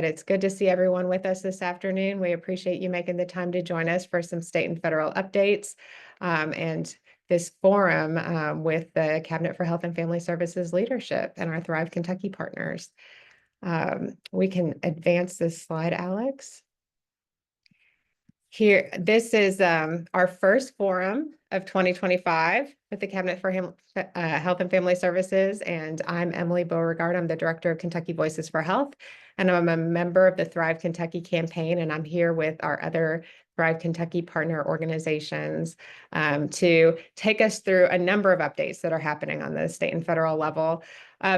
It's good to see everyone with us this afternoon. We appreciate you making the time to join us for some state and federal updates and this forum with the Cabinet for Health and Family Services leadership and our ThriveKY partners. We can advance this slide, Alex. Here, this is our first forum of 2025 with the Cabinet for Health and Family Services, and I'm Emily Beauregard. I'm the Director of Kentucky Voices for Health, and I'm a member of the ThriveKY campaign, and I'm here with our other ThriveKY partner organizations to take us through a number of updates that are happening on the state and federal level.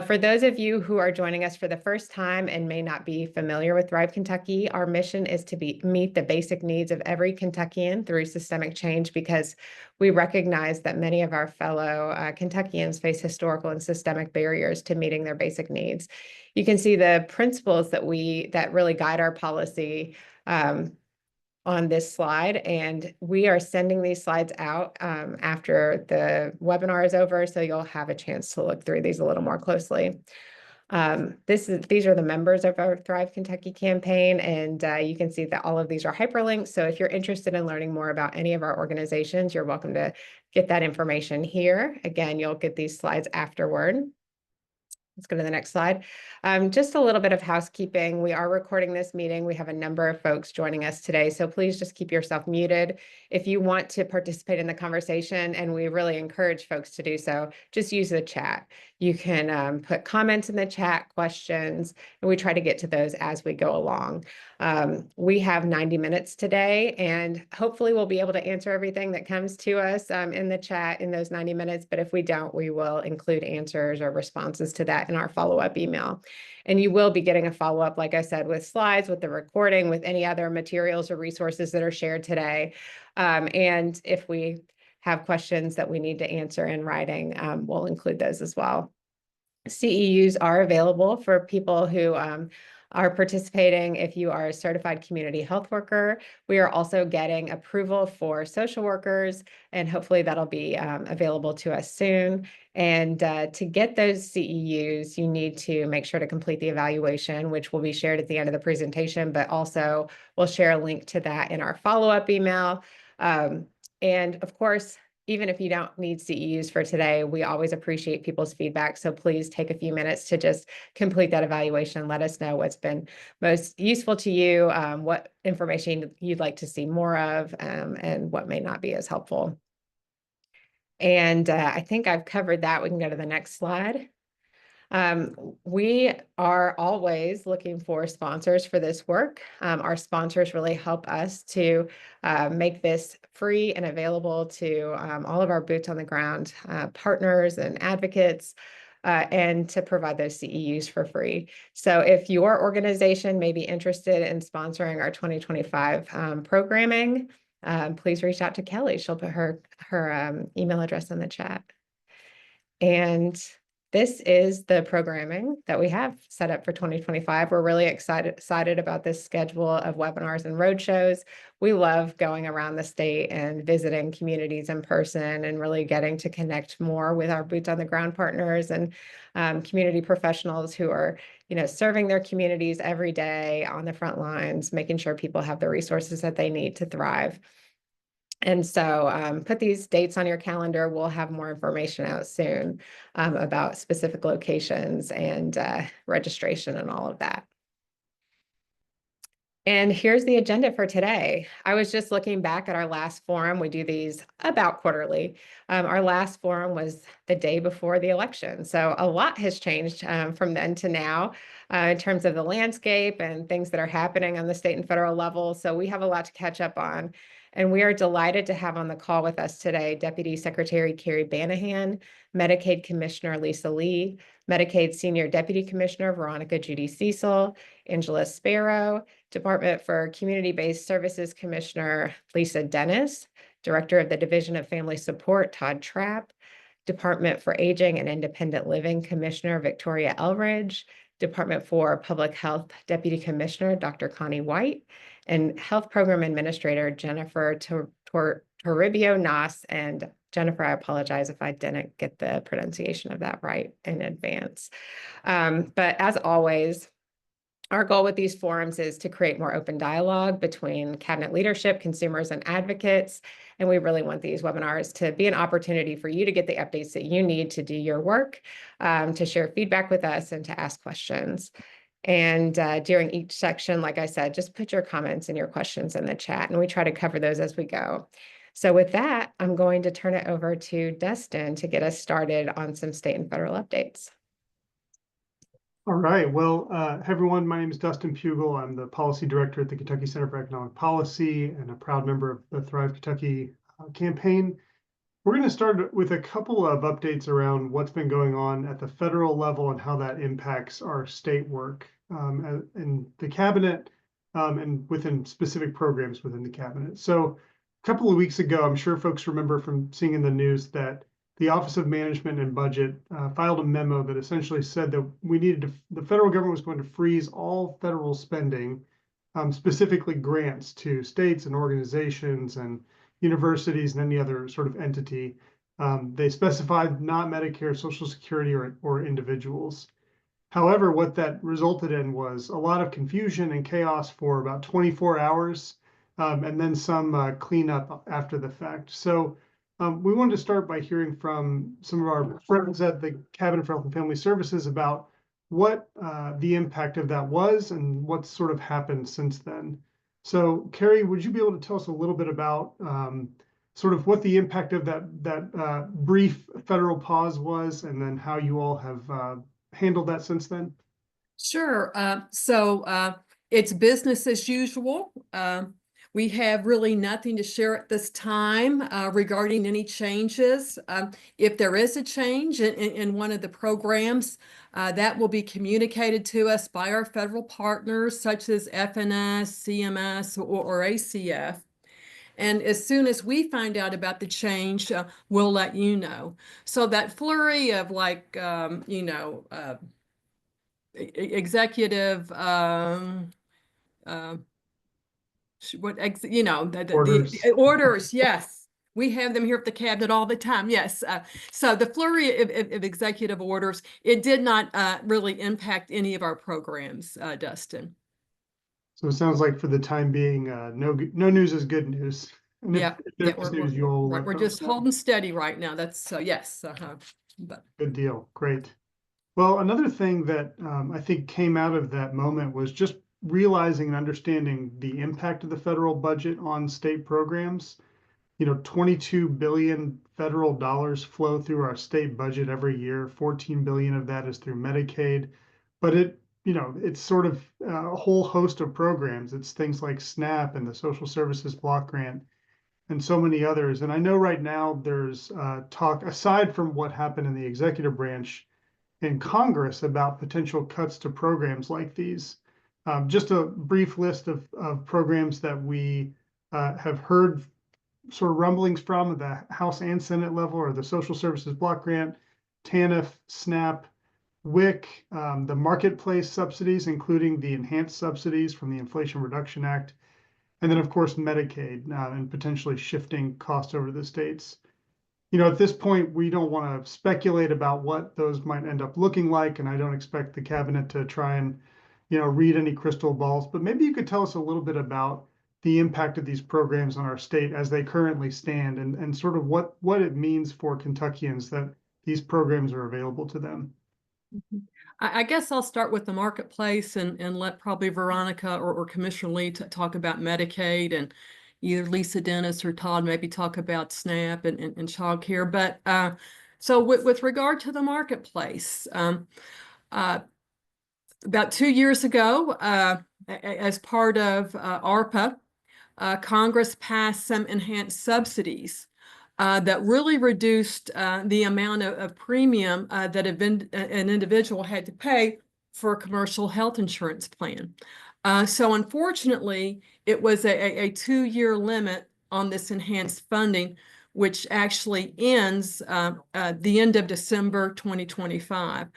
For those of you who are joining us for the first time and may not be familiar with ThriveKY, our mission is to meet the basic needs of every Kentuckian through systemic change, because we recognize that many of our fellow Kentuckians face historical and systemic barriers to meeting their basic needs. You can see the principles that really guide our policy on this slide, and we are sending these slides out after the webinar is over, so you'll have a chance to look through these a little more closely. These are the members of our ThriveKY campaign, and you can see that all of these are hyperlinks. So if you're interested in learning more about any of our organizations, you're welcome to get that information here. Again, you'll get these slides afterward. Let's go to the next slide. Just a little bit of housekeeping. We are recording this meeting. We have a number of folks joining us today, so please just keep yourself muted. If you want to participate in the conversation, and we really encourage folks to do so, just use the chat. You can put comments in the chat, questions, and we try to get to those as we go along. We have 90 minutes today, and hopefully we'll be able to answer everything that comes to us in the chat in those 90 minutes, but if we don't, we will include answers or responses to that in our follow-up email. And you will be getting a follow-up, like I said, with slides, with the recording, with any other materials or resources that are shared today. And if we have questions that we need to answer in writing, we'll include those as well. CEUs are available for people who are participating. If you are a certified community health worker, we are also getting approval for social workers, and hopefully that'll be available to us soon. And to get those CEUs, you need to make sure to complete the evaluation, which will be shared at the end of the presentation, but also we'll share a link to that in our follow-up email. And of course, even if you don't need CEUs for today, we always appreciate people's feedback. So please take a few minutes to just complete that evaluation. Let us know what's been most useful to you, what information you'd like to see more of, and what may not be as helpful. And I think I've covered that. We can go to the next slide. We are always looking for sponsors for this work. Our sponsors really help us to make this free and available to all of our boots on the ground partners and advocates, and to provide those CEUs for free. So if your organization may be interested in sponsoring our 2025 programming, please reach out to Kelly. She'll put her email address in the chat. And this is the programming that we have set up for 2025. We're really excited about this schedule of webinars and roadshows. We love going around the state and visiting communities in person and really getting to connect more with our boots on the ground partners and community professionals who are, serving their communities every day on the front lines, making sure people have the resources that they need to thrive. And so put these dates on your calendar. We'll have more information out soon about specific locations and registration and all of that. And here's the agenda for today. I was just looking back at our last forum. We do these about quarterly. Our last forum was the day before the election. So a lot has changed from then to now in terms of the landscape and things that are happening on the state and federal level. So we have a lot to catch up on. And we are delighted to have on the call with us today Deputy Secretary Carrie Banahan, Medicaid Commissioner Lisa Lee, Medicaid Senior Deputy Commissioner Veronica Judy Cecil, Angela Sparrow, Department for Community-Based Services Commissioner Lisa Dennis, Director of the Division of Family Support Todd Trapp, Department for Aging and Independent Living Commissioner Victoria Elridge, Department for Public Health Deputy Commissioner Dr. Connie White, and Health Program Administrator Jennifer Toribio Nas. And Jennifer, I apologize if I didn't get the pronunciation of that right in advance. But as always, Our goal with these forums is to create more open dialogue between cabinet leadership, consumers, and advocates. And we really want these webinars to be an opportunity for you to get the updates that you need to do your work, to share feedback with us, and to ask questions. And during each section, like I said, just put your comments and your questions in the chat, and we try to cover those as we go. So with that, I'm going to turn it over to Dustin to get us started on some state and federal updates. All right. Well, hey everyone, my name is Dustin Pugel. I'm the policy director at the Kentucky Center for Economic Policy and a proud member of the ThriveKY campaign. We're going to start with a couple of updates around what's been going on at the federal level and how that impacts our state work in the cabinet and within specific programs within the cabinet. So a couple of weeks ago, I'm sure folks remember from seeing in the news that the Office of Management and Budget filed a memo that essentially said that the federal government was going to freeze all federal spending, specifically grants to states and organizations and universities and any other sort of entity. They specified not Medicare, Social Security, or individuals. However, what that resulted in was a lot of confusion and chaos for about 24 hours, and then some cleanup after the fact. So we wanted to start by hearing from some of our friends at the Cabinet for Health and Family Services about what the impact of that was and what's sort of happened since then. So, Carrie, would you be able to tell us a little bit about sort of what the impact of that brief federal pause was, and then how you all have handled that since then? Sure. It's business as usual. We have really nothing to share at this time regarding any changes. If there is a change in one of the programs, that will be communicated to us by our federal partners, such as FNS, CMS, or ACF. And as soon as we find out about the change, we'll let you know. So that flurry of executive Orders. the orders, yes, we have them here at the cabinet all the time. Yes, so the flurry of executive orders, it did not really impact any of our programs, Dustin. So it sounds like for the time being, no news is good news. And Yeah, we're just holding steady right now. That's yes. But good deal. Great. Well, another thing that I think came out of that moment was just realizing and understanding the impact of the federal budget on state programs. 22 billion federal dollars flow through our state budget every year. 14 billion of that is through Medicaid, but it's sort of a whole host of programs. It's things like SNAP and the Social Services Block Grant and so many others. And I know right now there's talk, aside from what happened in the executive branch, in Congress about potential cuts to programs like these. Just a brief list of programs that we have heard sort of rumblings from at the House and Senate level are the Social Services Block Grant, TANF, SNAP, WIC, the marketplace subsidies, including the enhanced subsidies from the Inflation Reduction Act, and then, of course, Medicaid and potentially shifting costs over to the states. At this point, we don't want to speculate about what those might end up looking like, and I don't expect the cabinet to try and, read any crystal balls. But maybe you could tell us a little bit about the impact of these programs on our state as they currently stand, and sort of what it means for Kentuckians that these programs are available to them. I guess I'll start with the marketplace and let probably Veronica or Commissioner Lee talk about Medicaid, and either Lisa Dennis or Todd maybe talk about SNAP and child care. But so with regard to the marketplace, about 2 years ago, as part of ARPA, Congress passed some enhanced subsidies that really reduced the amount of premium that an individual had to pay for a commercial health insurance plan. So unfortunately, it was a 2-year lit on this enhanced funding, which actually ends the end of December 2025.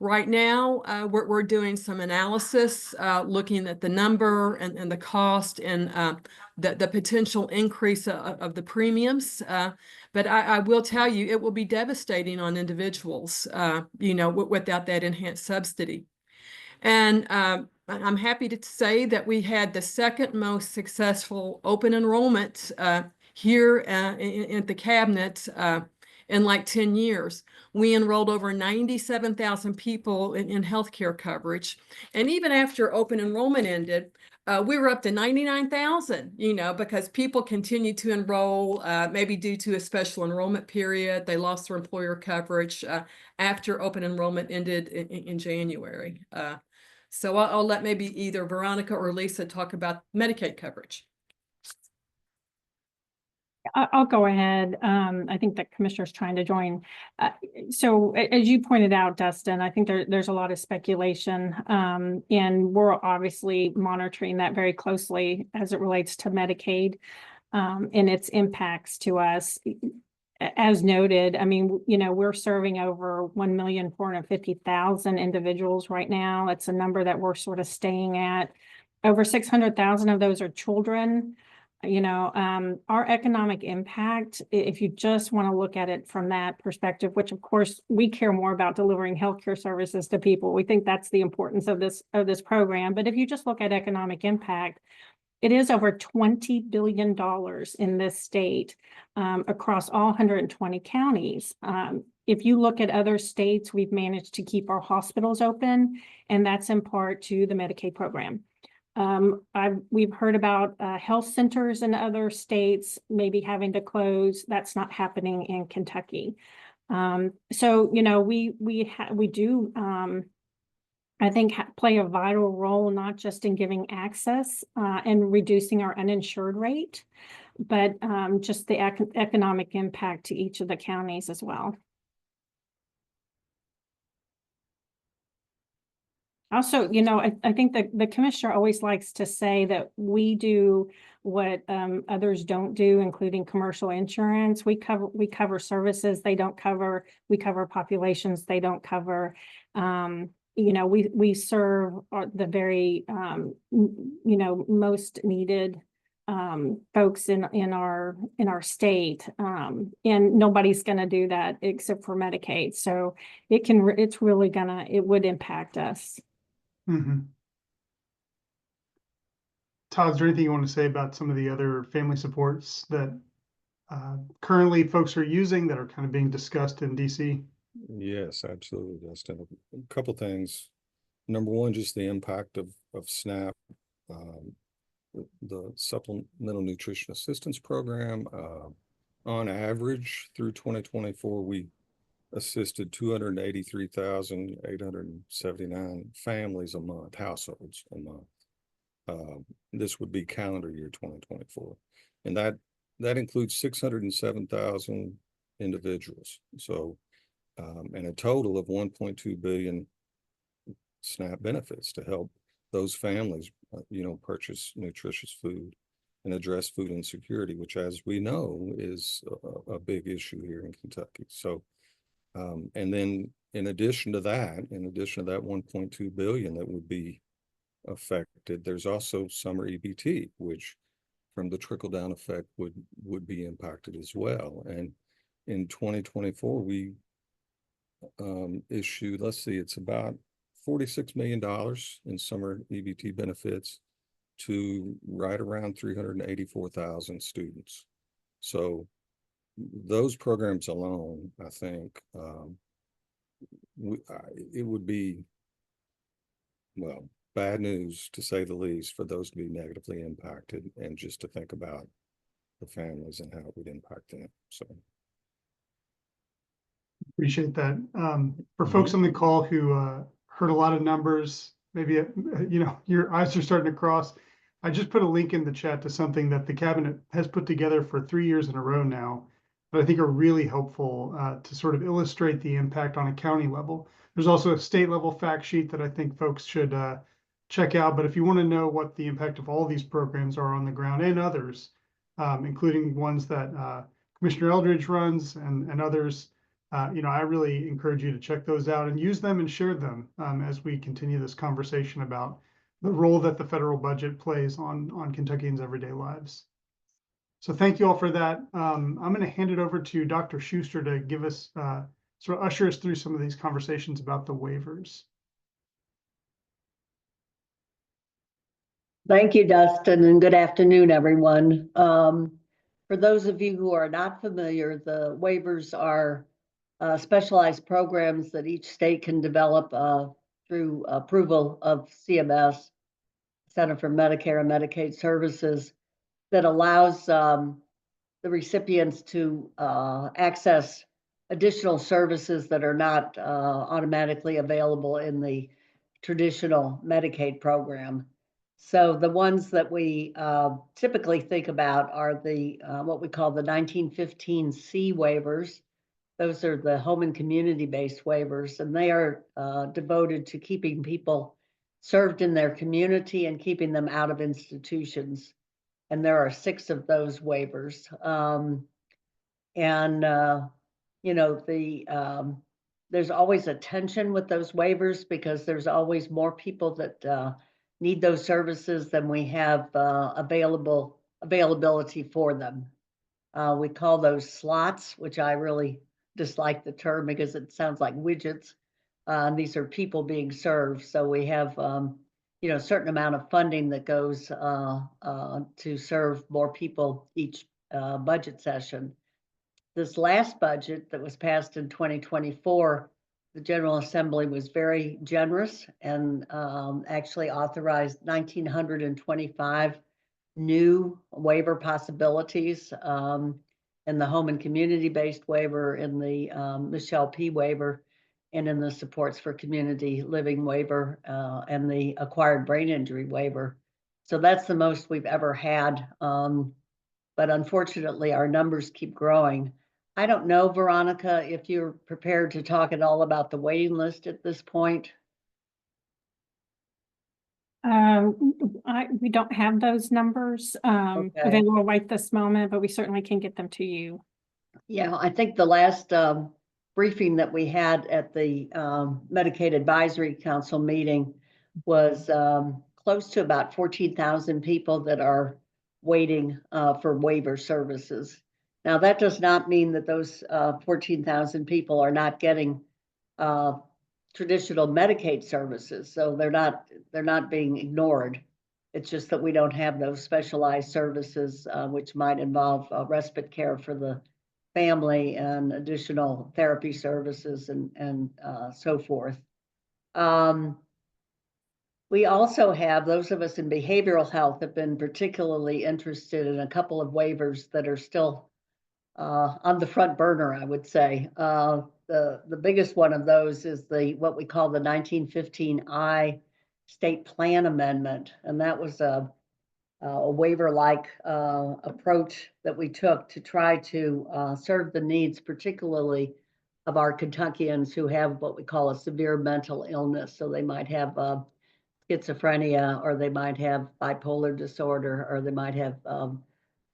Right now, we're doing some analysis, looking at the number and the cost and the potential increase of the premiums. But I will tell you, it will be devastating on individuals, without that enhanced subsidy. And I'm happy to say that we had the second most successful open enrollment here at the cabinet in like 10 years. We enrolled over 97,000 people in healthcare coverage. And even after open enrollment ended, we were up to 99,000, because people continued to enroll, maybe due to a special enrollment period. They lost their employer coverage after open enrollment ended in January. So I'll let maybe either Veronica or Lisa talk about Medicaid coverage. I'll go ahead. I think the commissioner's trying to join. So as you pointed out, Dustin, I think there's a lot of speculation, and we're obviously monitoring that very closely as it relates to Medicaid and its impacts to us. As noted, I mean, we're serving over 1,450,000 individuals right now. It's a number that we're sort of staying at. Over 600,000 of those are children. Our economic impact, if you just want to look at it from that perspective, which of course we care more about delivering healthcare services to people. We think that's the importance of this program. But if you just look at economic impact, it is over $20 billion in this state across all 120 counties. If you look at other states, we've managed to keep our hospitals open, and that's in part to the Medicaid program. We've heard about health centers in other states maybe having to close. That's not happening in Kentucky. So we do I think play a vital role, not just in giving access and reducing our uninsured rate, but just the economic impact to each of the counties as well. Also, I think the commissioner always likes to say that we do what others don't do, including commercial insurance. We cover services they don't cover. We cover populations they don't cover. We serve the very most needed folks in our state, and nobody's going to do that except for Medicaid. So it would impact us. Mm-hmm. Todd, is there anything you want to say about some of the other family supports that currently folks are using that are kind of being discussed in DC? Yes, absolutely, Dustin. A couple things. Number one, just the impact of SNAP, the Supplemental Nutrition Assistance Program. On average, through 2024, we assisted 283,879 families a month, households a month. This would be calendar year 2024. And that includes 607,000 individuals. So, and a total of 1.2 billion SNAP benefits to help those families, purchase nutritious food and address food insecurity, which, as we know, is a big issue here in Kentucky. So, and then in addition to that 1.2 billion that would be affected, there's also summer EBT, which from the trickle down effect would be impacted as well. And in 2024, we issued, it's about $46 million in summer EBT benefits to right around 384,000 students. So those programs alone, I think, it would be, bad news to say the least for those to be negatively impacted, and just to think about the families and how it would impact them. So appreciate that. For folks on the call who heard a lot of numbers, maybe your eyes are starting to cross. I just put a link in the chat to something that the cabinet has put together for 3 years in a row now, but I think are really helpful to sort of illustrate the impact on a county level. There's also a state level fact sheet that I think folks should check out. But if you want to know what the impact of all these programs are on the ground, and others, including ones that Commissioner Eldridge runs and others, I really encourage you to check those out and use them and share them as we continue this conversation about the role that the federal budget plays on Kentuckians' everyday lives. So thank you all for that. I'm going to hand it over to Dr. Schuster to give us, sort of usher us through some of these conversations about the waivers. Thank you, Dustin, and good afternoon, everyone. For those of you who are not familiar, the waivers are specialized programs that each state can develop through approval of CMS, Center for Medicare and Medicaid Services, that allows the recipients to access additional services that are not automatically available in the traditional Medicaid program. So the ones that we typically think about are the what we call the 1915C waivers. Those are the home and community-based waivers, and they are devoted to keeping people served in their community and keeping them out of institutions. And there are 6 of those waivers. You know, there's always a tension with those waivers because there's always more people that need those services than we have availability for them. We call those slots, which I really dislike the term because it sounds like widgets. These are people being served. So we have, you know, a certain amount of funding that goes to serve more people each budget session. This last budget that was passed in 2024, the General Assembly was very generous and actually authorized 1,925 new waiver possibilities in the home and community-based waiver, in the Michelle P. waiver, and in the supports for community living waiver and the acquired brain injury waiver. So that's the most we've ever had. But unfortunately, our numbers keep growing. I don't know, Veronica, if you're prepared to talk at all about the waiting list at this point. We don't have those numbers Okay. available right this moment, but we certainly can get them to you. Yeah, I think the last briefing that we had at the Medicaid Advisory Council meeting was close to about 14,000 people that are waiting for waiver services. Now, that does not mean that those 14,000 people are not getting traditional Medicaid services. So they're not being ignored. It's just that we don't have those specialized services, which might involve respite care for the family and additional therapy services and so forth. We also have, those of us in behavioral health have been particularly interested in a couple of waivers that are still on the front burner, I would say. The biggest one of those is what we call the 1915I state plan amendment. And that was a waiver-like approach that we took to try to serve the needs, particularly of our Kentuckians who have what we call a severe mental illness. So they might have schizophrenia, or they might have bipolar disorder, or they might have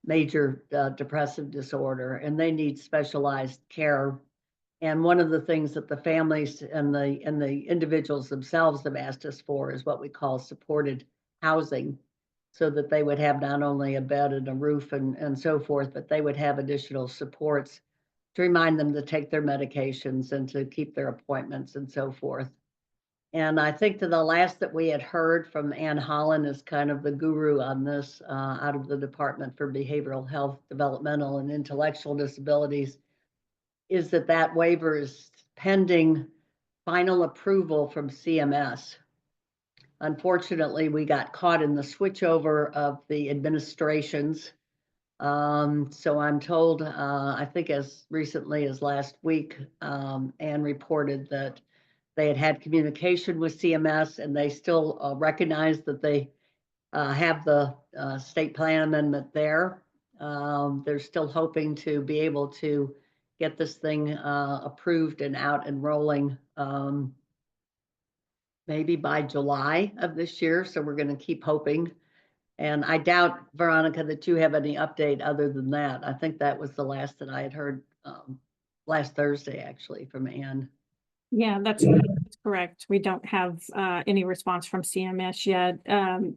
major depressive disorder, and they need specialized care. And one of the things that the families and the individuals themselves have asked us for is what we call supported housing, so that they would have not only a bed and a roof and so forth, but they would have additional supports to remind them to take their medications and to keep their appointments and so forth. And I think that the last that we had heard from Ann Holland is kind of the guru on this out of the Department for Behavioral Health, Developmental, and Intellectual Disabilities, is that waiver is pending final approval from CMS. Unfortunately, we got caught in the switchover of the administrations. So I'm told, I think as recently as last week, Ann reported that they had communication with CMS, and they still recognize that they have the state plan amendment there. They're still hoping to be able to get this thing approved and out and rolling maybe by July of this year. So we're going to keep hoping. And I doubt, Veronica, that you have any update other than that. I think that was the last that I had heard last Thursday, actually, from Ann. Yeah, that's correct. We don't have any response from CMS yet.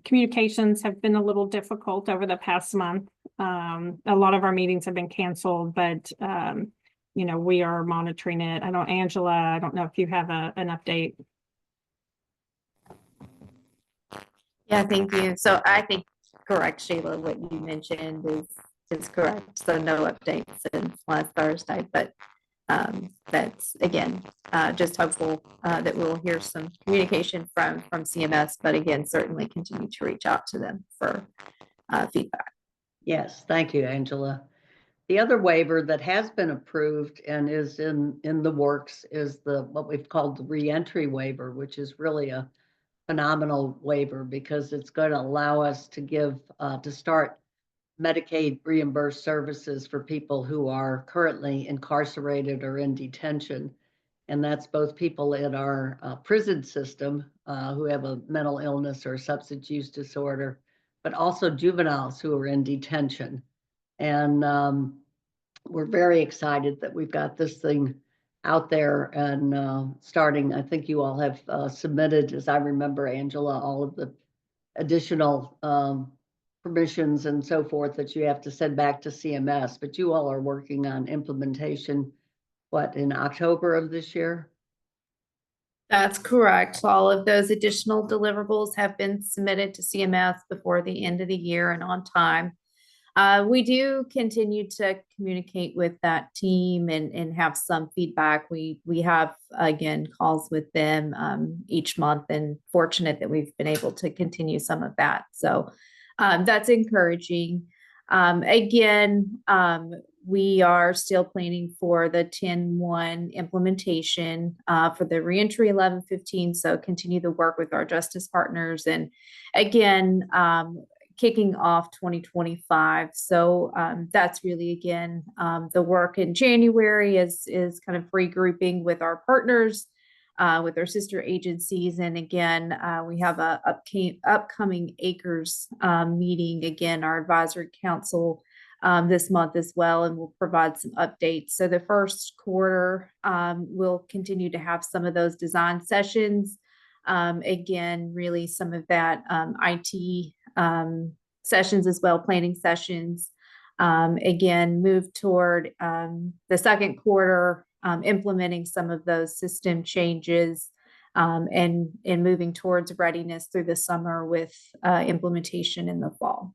Communications have been a little difficult over the past month. A lot of our meetings have been canceled, but you know, we are monitoring it. Angela, I don't know if you have an update. Yeah, thank you. So I think correct, Sheila, what you mentioned is correct. So no updates since last Thursday, but that's again just hopeful that we'll hear some communication from CMS, but again, certainly continue to reach out to them for feedback. Yes, thank you, Angela. The other waiver that has been approved and is in the works is what we've called the reentry waiver, which is really a phenomenal waiver because it's going to allow us to to start Medicaid reimbursed services for people who are currently incarcerated or in detention. And that's both people in our prison system who have a mental illness or substance use disorder, but also juveniles who are in detention. And we're very excited that we've got this thing out there and starting. I think you all have submitted, as I remember, Angela, all of the additional permissions and so forth that you have to send back to CMS, but you all are working on implementation, what, in October of this year? That's correct. All of those additional deliverables have been submitted to CMS before the end of the year and on time. We do continue to communicate with that team and have some feedback. We have, again, calls with them each month, and fortunate that we've been able to continue some of that. So that's encouraging. Again, we are still planning for the 10/1 implementation for the reentry 11/15. So continue to work with our justice partners, and again, kicking off 2025. So that's really, again, the work in January is kind of regrouping with our partners, with our sister agencies. And again, we have a upcoming ACRES meeting, again, our advisory council this month as well, and we'll provide some updates. So the first quarter, we'll continue to have some of those design sessions. Again, really some of that IT sessions as well, planning sessions. Again, move toward the second quarter, implementing some of those system changes and moving towards readiness through the summer with implementation in the fall.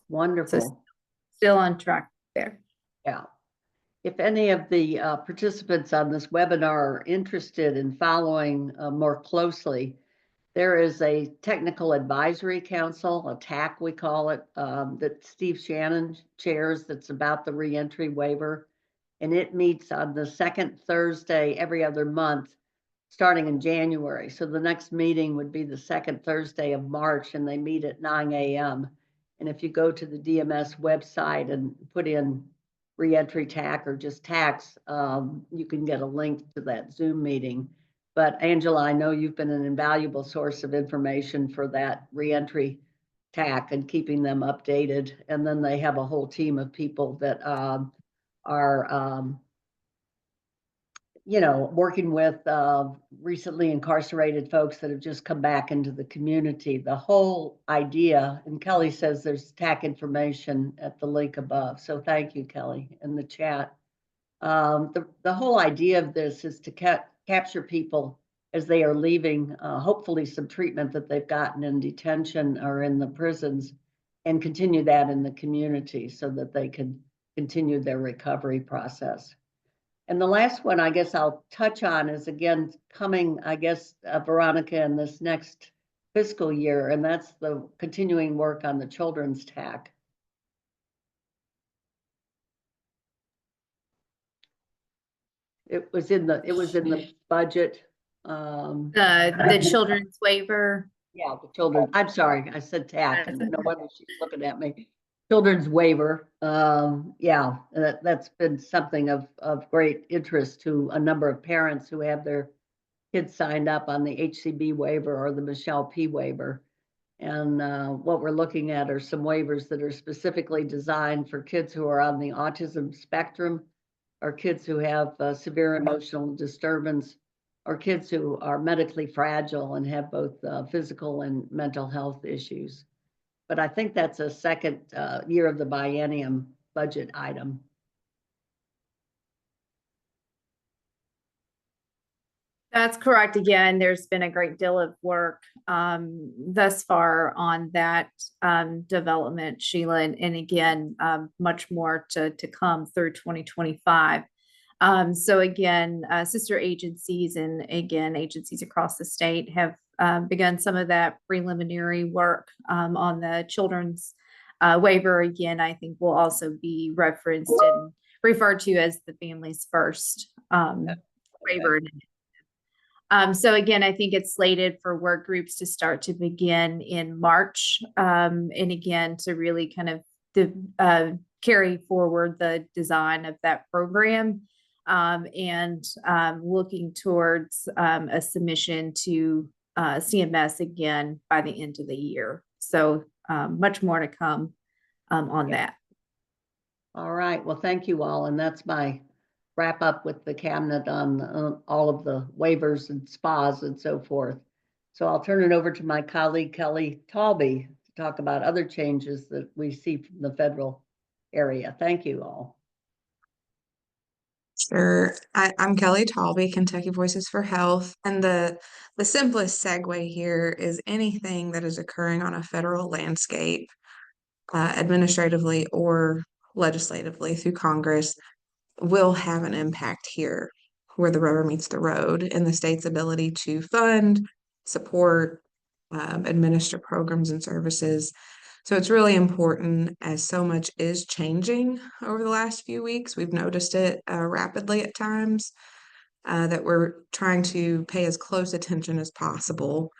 Wonderful. So still on track there. Yeah. If any of the participants on this webinar are interested in following more closely, there is a technical advisory council, a TAC we call it, that Steve Shannon chairs, that's about the reentry waiver. And it meets on the second Thursday every other month, starting in January. So the next meeting would be the second Thursday of March, and they meet at 9 a.m. And if you go to the DMS website and put in reentry TAC or just tax, you can get a link to that Zoom meeting. But Angela, I know you've been an invaluable source of information for that reentry TAC and keeping them updated. And then they have a whole team of people that are, working with recently incarcerated folks that have just come back into the community. The whole idea, and Kelly says there's TAC information at the link above. So thank you, Kelly, in the chat. The whole idea of this is to capture people as they are leaving, hopefully some treatment that they've gotten in detention or in the prisons, and continue that in the community so that they can continue their recovery process. And the last one I guess I'll touch on is, again, coming, I guess, Veronica, in this next fiscal year, and that's the continuing work on the children's TAC. It was in the budget. The children's waiver. Yeah, the children. I'm sorry, I said TAC, and no wonder she's looking at me. Children's waiver. Yeah, that's been something of great interest to a number of parents who have their kids signed up on the HCB waiver or the Michelle P waiver. And what we're looking at are some waivers that are specifically designed for kids who are on the autism spectrum, or kids who have severe emotional disturbance, or kids who are medically fragile and have both physical and mental health issues. But I think that's a second year of the biennium budget item. That's correct. Again, there's been a great deal of work thus far on that development, Sheila, and again, much more to come through 2025. So again, sister agencies and again, agencies across the state have begun some of that preliminary work on the children's waiver. Again, I think will also be referenced and referred to as the Families First waiver. So again, I think it's slated for work groups to start to begin in March. And again, to really kind of carry forward the design of that program and looking towards a submission to CMS again by the end of the year. So much more to come on that. All right. Well, thank you all. And that's my wrap up with the cabinet on all of the waivers and spas and so forth. So I'll turn it over to my colleague, Kelly Talby, to talk about other changes that we see from the federal area. Thank you all. Sure. I'm Kelly Talby, Kentucky Voices for Health. And the simplest segue here is anything that is occurring on a federal landscape, administratively or legislatively through Congress, will have an impact here where the rubber meets the road in the state's ability to fund, support, administer programs and services. So it's really important as so much is changing over the last few weeks. We've noticed it rapidly at times that we're trying to pay as close attention as possible.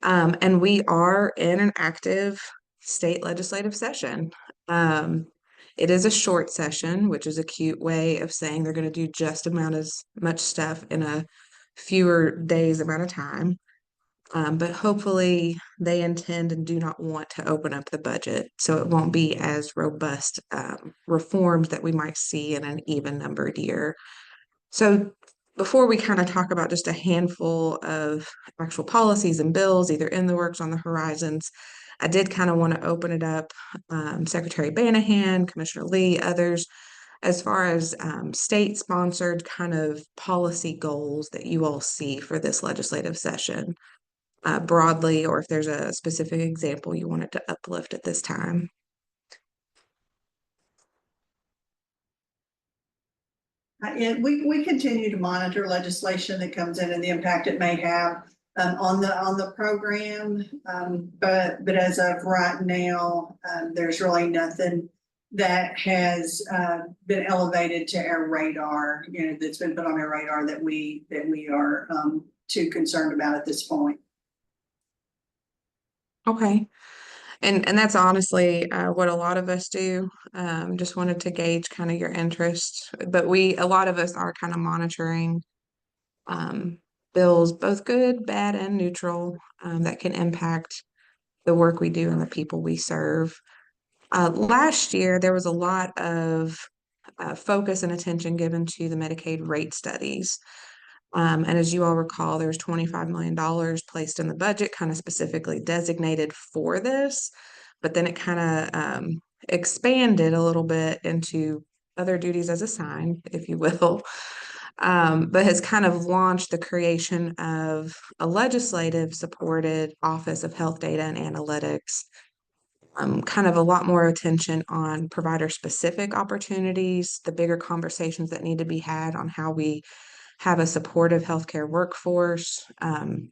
And we are in an active state legislative session. It is a short session, which is a cute way of saying they're going to do just about as much stuff in a fewer days amount of time. But hopefully they intend and do not want to open up the budget, so it won't be as robust reforms that we might see in an even numbered year. So before we kind of talk about just a handful of actual policies and bills, either in the works on the horizons, I did kind of want to open it up, Secretary Banahan, Commissioner Lee, others, as far as state-sponsored kind of policy goals that you all see for this legislative session broadly, or if there's a specific example you wanted to uplift at this time. We continue to monitor legislation that comes in and the impact it may have on the program. But as of right now, there's really nothing that has been elevated to our radar, that's been put on our radar that we are too concerned about at this point. Okay. And that's honestly what a lot of us do. Just wanted to gauge kind of your interest, but a lot of us are kind of monitoring bills, both good, bad, and neutral, that can impact the work we do and the people we serve. Last year, there was a lot of focus and attention given to the Medicaid rate studies. And as you all recall, there's $25 million placed in the budget, kind of specifically designated for this, but then it kind of expanded a little bit into other duties as assigned, if you will, but has kind of launched the creation of a legislative supported Office of Health Data and Analytics. Kind of a lot more attention on provider specific opportunities, the bigger conversations that need to be had on how we have a supportive healthcare workforce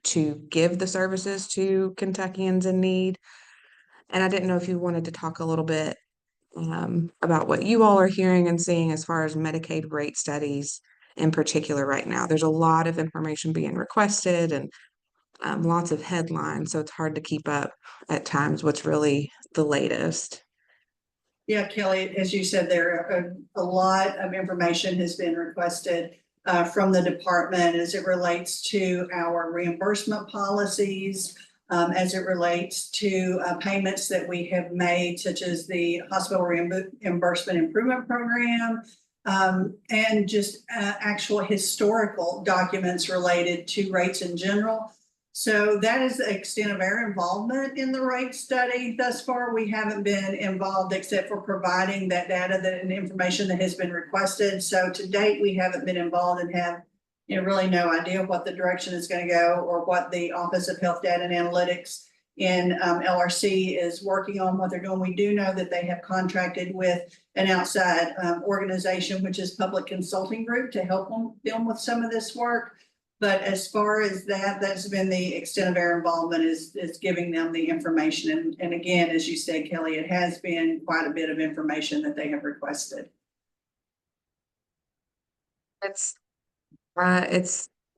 to give the services to Kentuckians in need. And I didn't know if you wanted to talk a little bit about what you all are hearing and seeing as far as Medicaid rate studies in particular right now. There's a lot of information being requested and lots of headlines, so it's hard to keep up at times what's really the latest. Yeah, Kelly, as you said, there a lot of information has been requested from the department as it relates to our reimbursement policies, as it relates to payments that we have made, such as the Hospital Reimbursement Improvement Program, and just actual historical documents related to rates in general. So that is the extent of our involvement in the rate study. Thus far, we haven't been involved except for providing that data and information that has been requested. So to date, we haven't been involved and have really no idea what the direction is going to go or what the Office of Health Data and Analytics in LRC is working on, what they're doing. We do know that they have contracted with an outside organization, which is Public Consulting Group, to help them with some of this work. But as far as that, that's been the extent of our involvement, is giving them the information. And again, as you said, Kelly, it has been quite a bit of information that they have requested. It's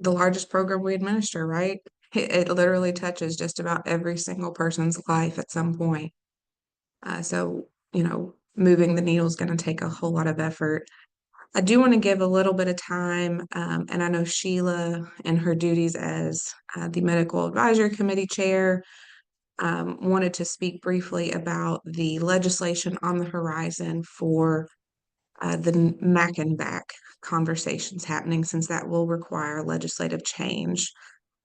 the largest program we administer, right? It literally touches just about every single person's life at some point. So, moving the needle is going to take a whole lot of effort. I do want to give a little bit of time, and I know Sheila and her duties as the Medical Advisory Committee Chair wanted to speak briefly about the legislation on the horizon for the MAC and back conversations happening, since that will require legislative change.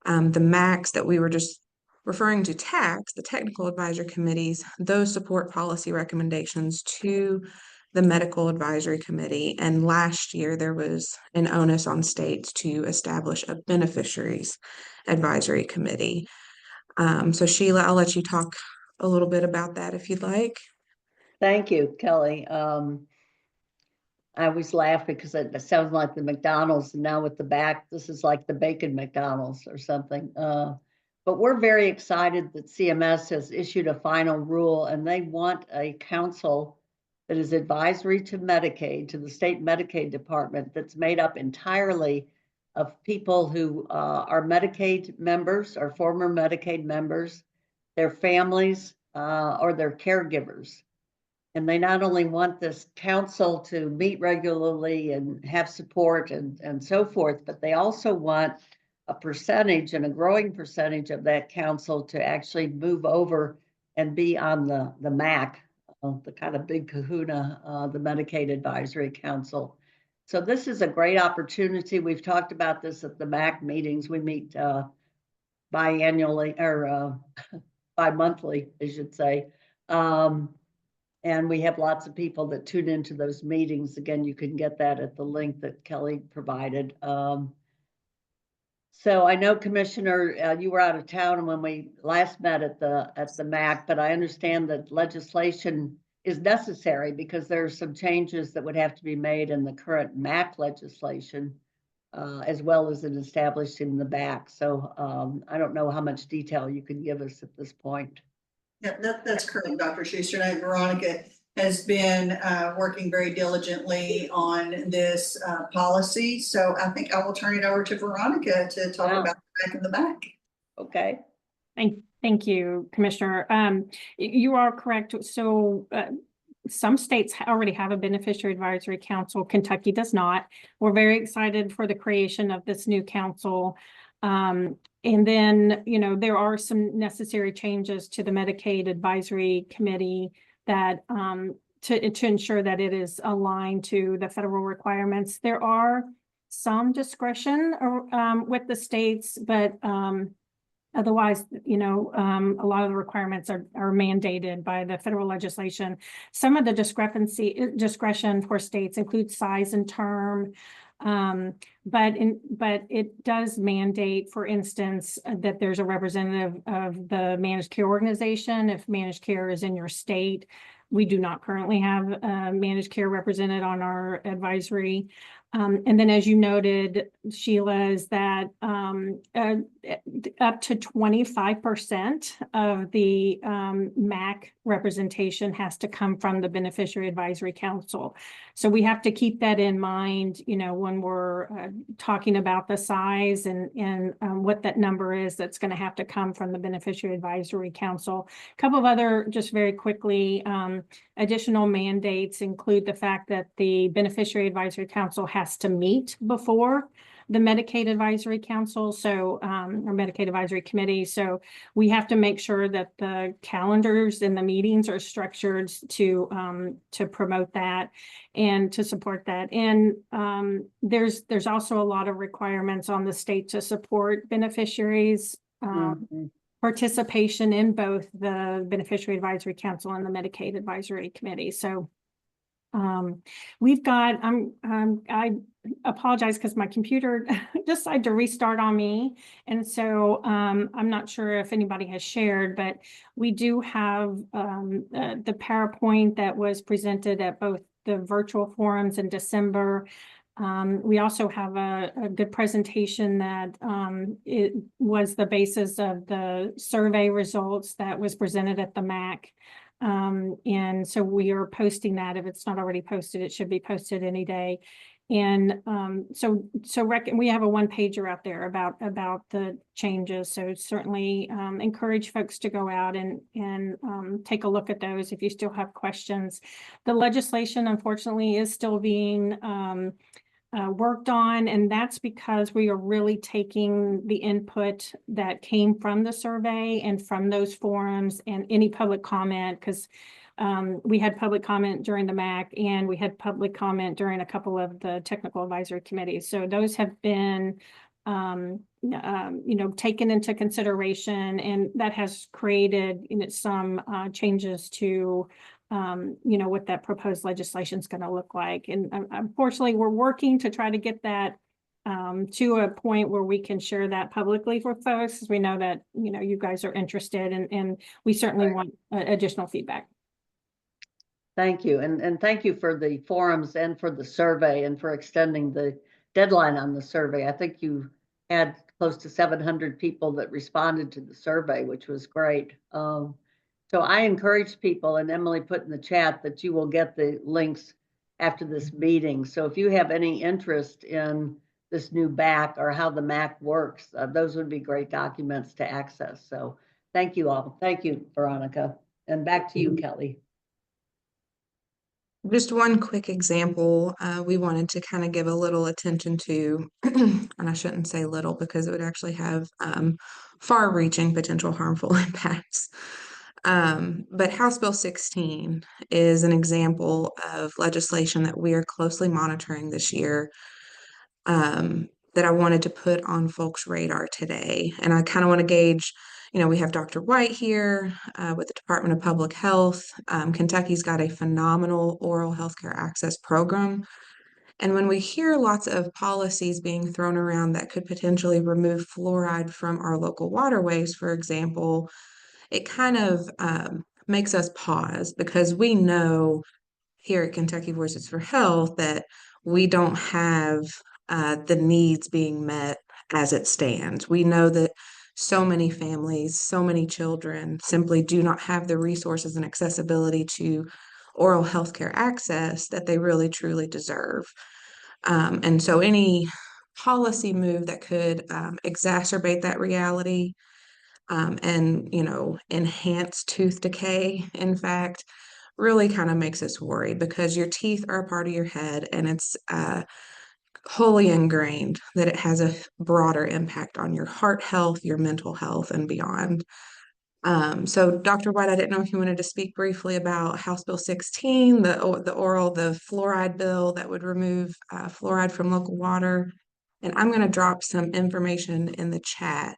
The MACs that we were just referring to, the technical advisory committees, those support policy recommendations to the Medical Advisory Committee. And last year there was an onus on states to establish a beneficiaries advisory committee. So Sheila, I'll let you talk a little bit about that if you'd like. Thank you, Kelly. I always laugh because it sounds like the McDonald's, and now with the back, this is like the bacon McDonald's or something. But we're very excited that CMS has issued a final rule, and they want a council that is advisory to Medicaid, to the state Medicaid department, that's made up entirely of people who are Medicaid members or former Medicaid members, their families, or their caregivers. And they not only want this council to meet regularly and have support and so forth, but they also want a percentage, and a growing percentage, of that council to actually move over and be on the MAC, the kind of big kahuna, the Medicaid Advisory Council. So this is a great opportunity. We've talked about this at the MAC meetings. We meet biannually, or bi-monthly, I should say. And we have lots of people that tune into those meetings. Again, you can get that at the link that Kelly provided. So I know, Commissioner, you were out of town when we last met at the MAC, but I understand that legislation is necessary because there are some changes that would have to be made in the current MAC legislation, as well as in establishing the back. So I don't know how much detail you can give us at this point. Yeah, that's correct, Dr. Schuster. And Veronica has been working very diligently on this policy. So I think I will turn it over to Veronica to talk about the back and the back. Okay. Thank you, Commissioner. You are correct. So some states already have a beneficiary advisory council. Kentucky does not. We're very excited for the creation of this new council. And then, there are some necessary changes to the Medicaid Advisory Committee that to ensure that it is aligned to the federal requirements. There are some discretion with the states, but otherwise, a lot of the requirements are mandated by the federal legislation. Some of the discretion for states includes size and term. But it does mandate, for instance, that there's a representative of the managed care organization. If managed care is in your state, we do not currently have managed care represented on our advisory. And then, as you noted, Sheila, is that up to 25% of the MAC representation has to come from the Beneficiary Advisory Council. So we have to keep that in mind, when we're talking about the size and what that number is that's going to have to come from the Beneficiary Advisory Council. A couple of other, just very quickly, additional mandates include the fact that the Beneficiary Advisory Council has to meet before the Medicaid Advisory Council, or Medicaid Advisory Committee. So we have to make sure that the calendars and the meetings are structured to promote that and to support that. And there's also a lot of requirements on the state to support beneficiaries. Participation in both the Beneficiary Advisory Council and the Medicaid Advisory Committee. So we've got, I apologize because my computer decided to restart on me. And so I'm not sure if anybody has shared, but we do have the PowerPoint that was presented at both the virtual forums in December. We also have a good presentation that it was the basis of the survey results that was presented at the MAC. And so we are posting that. If it's not already posted, it should be posted any day. And we have a one pager out there about the changes. So certainly encourage folks to go out and take a look at those if you still have questions. The legislation, unfortunately, is still being worked on, and that's because we are really taking the input that came from the survey and from those forums and any public comment, because we had public comment during the MAC and we had public comment during a couple of the technical advisory committees. So those have been taken into consideration, and that has created some changes to what that proposed legislation is going to look like. And unfortunately, we're working to try to get that to a point where we can share that publicly for folks, because we know that, you guys are interested, and we certainly want additional feedback. Thank you. And thank you for the forums and for the survey and for extending the deadline on the survey. I think you had close to 700 people that responded to the survey, which was great. So I encourage people, and Emily put in the chat that you will get the links after this meeting. So if you have any interest in this new MAC or how the MAC works, those would be great documents to access. So thank you all. Thank you, Veronica. And back to you, Kelly. Just one quick example, we wanted to kind of give a little attention to, and I shouldn't say little because it would actually have far-reaching potential harmful impacts. But House Bill 16 is an example of legislation that we are closely monitoring this year, that I wanted to put on folks' radar today. And I kind of want to gauge, we have Dr. White here with the Department of Public Health. Kentucky's got a phenomenal oral healthcare access program. And when we hear lots of policies being thrown around that could potentially remove fluoride from our local waterways, for example, it kind of makes us pause, because we know here at Kentucky Voices for Health that we don't have the needs being met as it stands. We know that so many families, so many children simply do not have the resources and accessibility to oral healthcare access that they really truly deserve. And so any policy move that could exacerbate that reality and enhance tooth decay, in fact, really kind of makes us worried, because your teeth are a part of your head, and it's wholly ingrained that it has a broader impact on your heart health, your mental health, and beyond. So Dr. White, I didn't know if you wanted to speak briefly about House Bill 16, the fluoride bill that would remove fluoride from local water. And I'm going to drop some information in the chat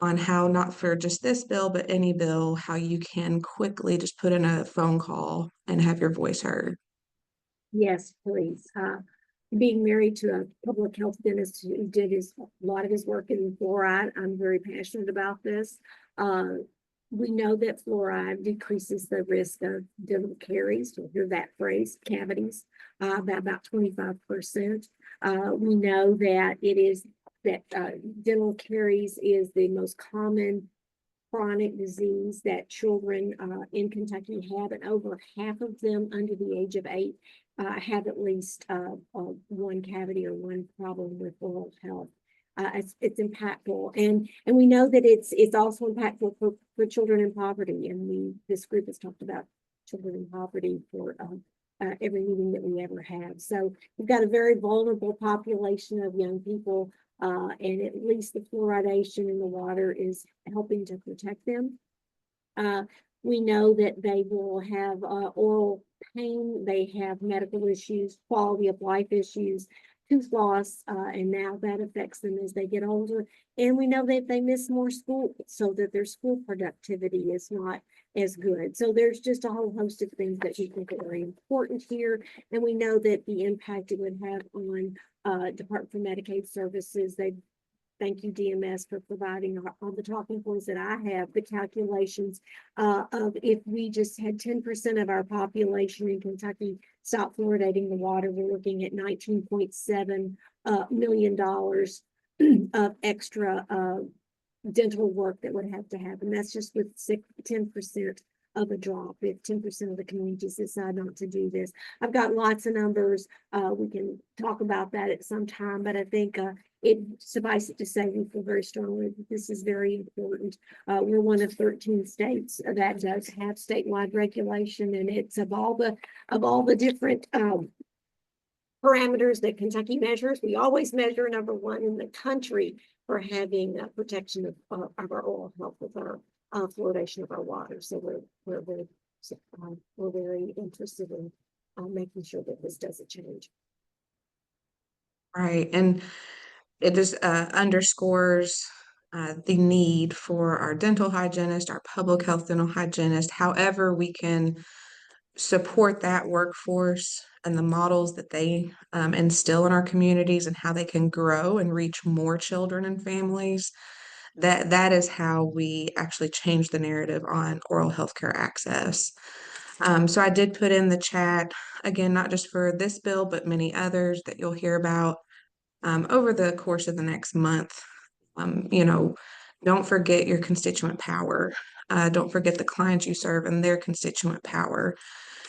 on how, not for just this bill, but any bill, how you can quickly just put in a phone call and have your voice heard. Yes, please. Being married to a public health dentist who did a lot of his work in fluoride, I'm very passionate about this. We know that fluoride decreases the risk of dental caries. You'll hear that phrase, cavities, by about 25%. We know that dental caries is the most common chronic disease that children in Kentucky have, and over half of them under the age of 8 have at least one cavity or one problem with oral health. It's impactful, and we know that it's also impactful for children in poverty, and this group has talked about children in poverty for every meeting that we ever have. So we've got a very vulnerable population of young people, and at least the fluoridation in the water is helping to protect them. We know that they will have oral pain, they have medical issues, quality of life issues, tooth loss, and now that affects them as they get older. And we know that they miss more school, so that their school productivity is not as good. So there's just a whole host of things that we think are very important here. And we know that the impact it would have on Department for Medicaid Services. They thank you, DMS, for providing all the talking points that I have, the calculations of if we just had 10% of our population in Kentucky stop fluoridating the water, we're looking at $19.7 million of extra dental work that would have to happen. That's just with 10% of a drop, if 10% of the communities decide not to do this. I've got lots of numbers. We can talk about that at some time, but I think it suffice it to say we feel very strongly that this is very important. We're one of 13 states that does have statewide regulation, and it's of all the different parameters that Kentucky measures. We always measure number one in the country for having protection of our oral health with our fluoridation of our water. So we're very interested in making sure that this doesn't change. Right, and it just underscores the need for our dental hygienist, our public health dental hygienist, however we can support that workforce and the models that they instill in our communities and how they can grow and reach more children and families. That is how we actually change the narrative on oral health care access. So I did put in the chat, again, not just for this bill, but many others that you'll hear about over the course of the next month. Don't forget your constituent power. Don't forget the clients you serve and their constituent power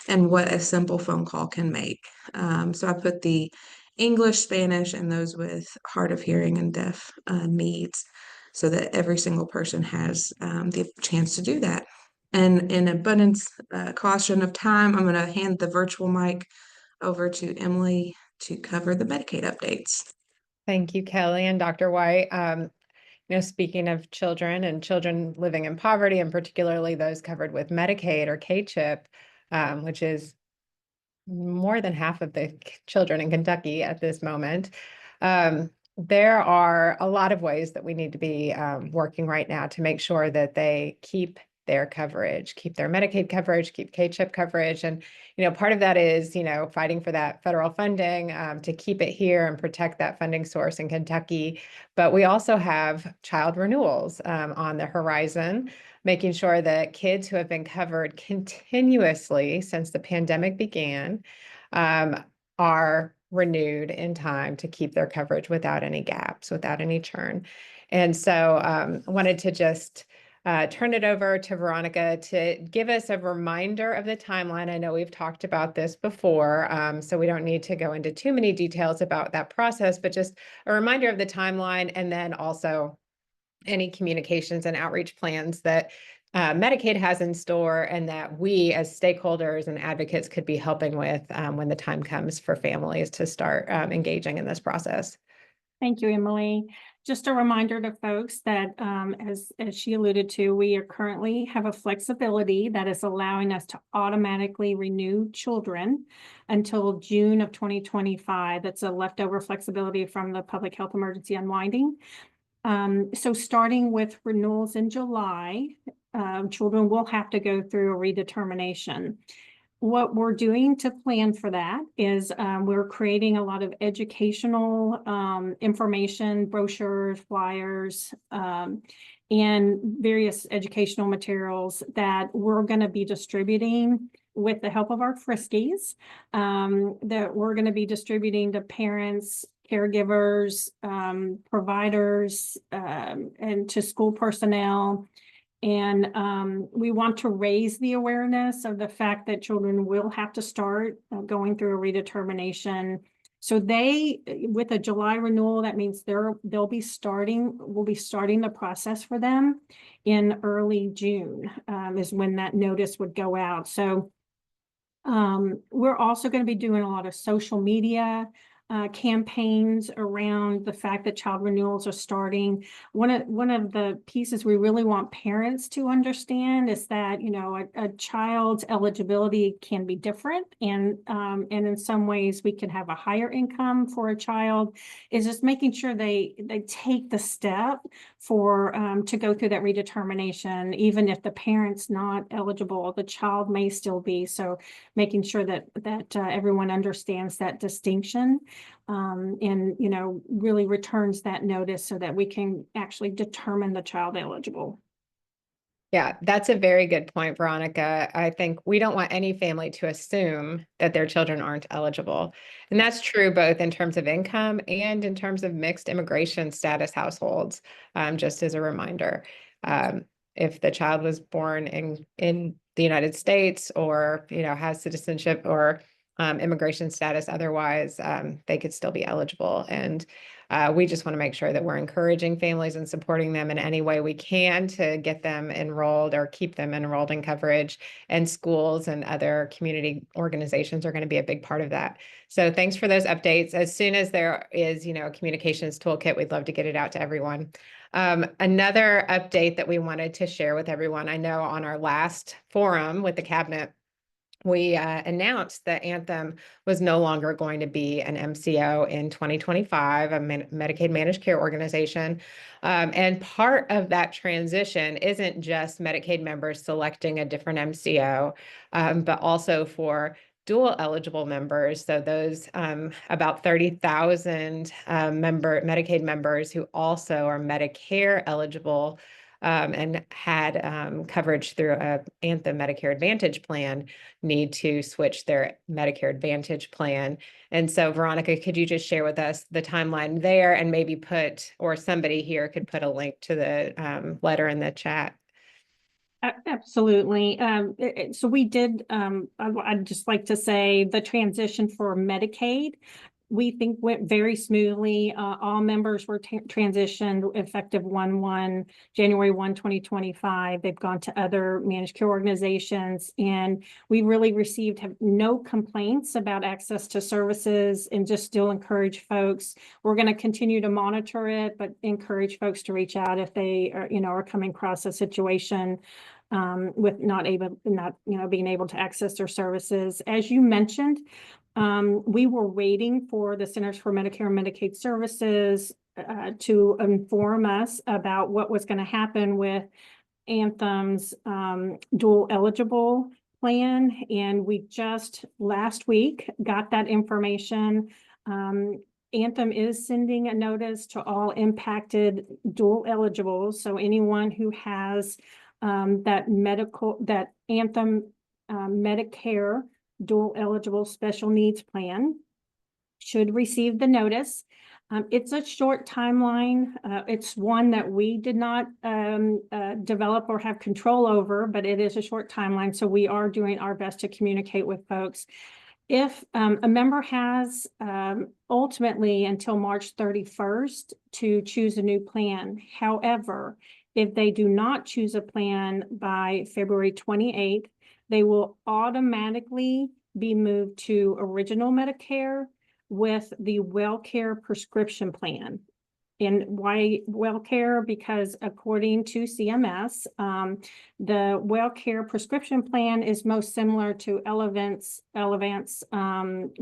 and what a simple phone call can make. So I put the English, Spanish, and those with hard of hearing and deaf needs so that every single person has the chance to do that. And in abundance, caution of time, I'm going to hand the virtual mic over to Emily to cover the Medicaid updates. Thank you, Kelly and Dr. White. Speaking of children and children living in poverty, and particularly those covered with Medicaid or CHIP, which is more than half of the children in Kentucky at this moment. There are a lot of ways that we need to be working right now to make sure that they keep their coverage, keep their Medicaid coverage, keep CHIP coverage. And, part of that is, fighting for that federal funding to keep it here and protect that funding source in Kentucky. But we also have child renewals on the horizon, making sure that kids who have been covered continuously since the pandemic began are renewed in time to keep their coverage without any gaps, without any churn. And so I wanted to just turn it over to Veronica to give us a reminder of the timeline. I know we've talked about this before, so we don't need to go into too many details about that process, but just a reminder of the timeline, and then also any communications and outreach plans that Medicaid has in store and that we as stakeholders and advocates could be helping with when the time comes for families to start engaging in this process. Thank you, Emily. Just a reminder to folks that as she alluded to, we are currently have a flexibility that is allowing us to automatically renew children until June of 2025. That's a leftover flexibility from the public health emergency unwinding. So starting with renewals in July, children will have to go through a redetermination. What we're doing to plan for that is we're creating a lot of educational information, brochures, flyers, and various educational materials that we're going to be distributing with the help of our Friskies, that we're going to be distributing to parents, caregivers, providers, and to school personnel. And we want to raise the awareness of the fact that children will have to start going through a redetermination. So with a July renewal, that means we'll be starting the process for them in early June is when that notice would go out. So we're also going to be doing a lot of social media campaigns around the fact that child renewals are starting. One of the pieces we really want parents to understand is that a child's eligibility can be different, and in some ways we can have a higher income for a child. Is just making sure they take the step for to go through that redetermination, even if the parent's not eligible, the child may still be. So making sure that everyone understands that distinction. and, you know, really returns that notice so that we can actually determine the child eligible. Yeah, that's a very good point, Veronica. I think we don't want any family to assume that their children aren't eligible. And that's true both in terms of income and in terms of mixed immigration status households, just as a reminder. If the child was born in the United States or, you know, has citizenship or immigration status otherwise, they could still be eligible. And we just want to make sure that we're encouraging families and supporting them in any way we can to get them enrolled or keep them enrolled in coverage. And schools and other community organizations are going to be a big part of that. So thanks for those updates. As soon as there is, you know, a communications toolkit, we'd love to get it out to everyone. Another update that we wanted to share with everyone, I know on our last forum with the cabinet, we announced that Anthem was no longer going to be an MCO in 2025, a Medicaid managed care organization. And part of that transition isn't just Medicaid members selecting a different MCO, but also for dual eligible members. So those about 30,000 Medicaid members who also are Medicare eligible and had coverage through a Anthem Medicare Advantage plan need to switch their Medicare Advantage plan. And so, Veronica, could you just share with us the timeline there and maybe put, or somebody here could put a link to the letter in the chat? Absolutely. So we did, I'd just like to say the transition for Medicaid, we think went very smoothly. All members were transitioned effective January 1, 2025. They've gone to other managed care organizations, and we really have no complaints about access to services, and just still encourage folks. We're going to continue to monitor it, but encourage folks to reach out if they are, you know, are coming across a situation with not being able to access their services. As you mentioned, we were waiting for the Centers for Medicare and Medicaid Services to inform us about what was going to happen with Anthem's dual eligible plan. And we just last week got that information. Anthem is sending a notice to all impacted dual eligibles. So anyone who has that Anthem Medicare dual eligible special needs plan should receive the notice. It's a short timeline. It's one that we did not develop or have control over, but it is a short timeline. So we are doing our best to communicate with folks. If a member has ultimately until March 31st to choose a new plan. However, if they do not choose a plan by February 28th, they will automatically be moved to original Medicare with the WellCare prescription plan. And why WellCare? Because according to CMS, the WellCare prescription plan is most similar to Elevance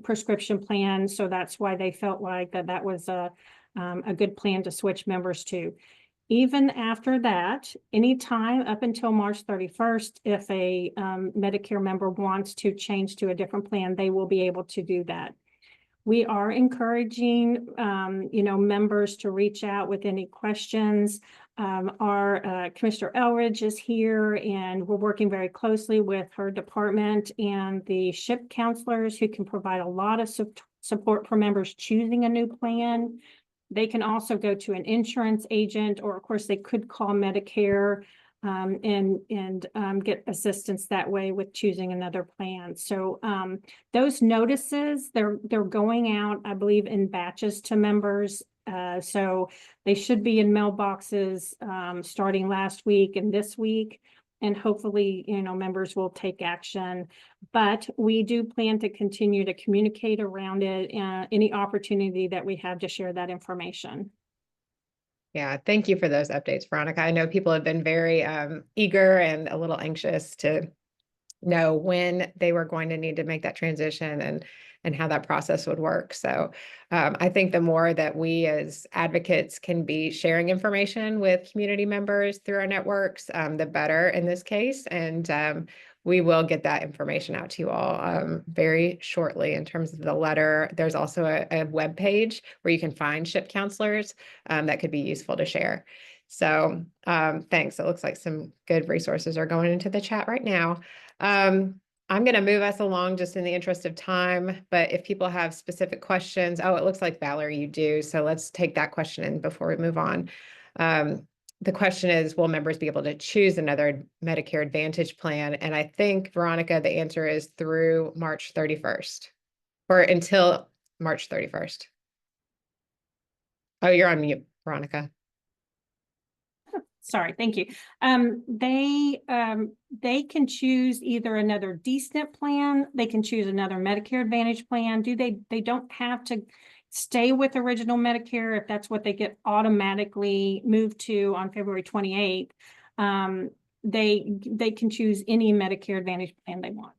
prescription plan. So that's why they felt like that was a good plan to switch members to. Even after that, anytime up until March 31st, if a Medicare member wants to change to a different plan, they will be able to do that. We are encouraging, members to reach out with any questions. Our Commissioner Elridge is here, and we're working very closely with her department and the SHIP counselors who can provide a lot of support for members choosing a new plan. They can also go to an insurance agent, or of course they could call Medicare and get assistance that way with choosing another plan. So those notices, they're going out, I believe, in batches to members. So they should be in mailboxes starting last week and this week. And hopefully, members will take action. But we do plan to continue to communicate around it and any opportunity that we have to share that information. Yeah, thank you for those updates, Veronica. I know people have been very eager and a little anxious to know when they were going to need to make that transition and how that process would work. So I think the more that we as advocates can be sharing information with community members through our networks, the better in this case. And we will get that information out to you all very shortly in terms of the letter. There's also a web page where you can find SHIP counselors that could be useful to share. So thanks. It looks like some good resources are going into the chat right now. I'm going to move us along just in the interest of time, but if people have specific questions, oh, it looks like Valerie, you do. So let's take that question in before we move on. The question is, will members be able to choose another Medicare Advantage plan? And I think, Veronica, the answer is through March 31st or until March 31st. Oh, you're on mute, Veronica. Sorry, thank you. They can choose either another D-SNP plan, they can choose another Medicare Advantage plan. They don't have to stay with original Medicare if that's what they get automatically moved to on February 28th. They can choose any Medicare Advantage plan they want.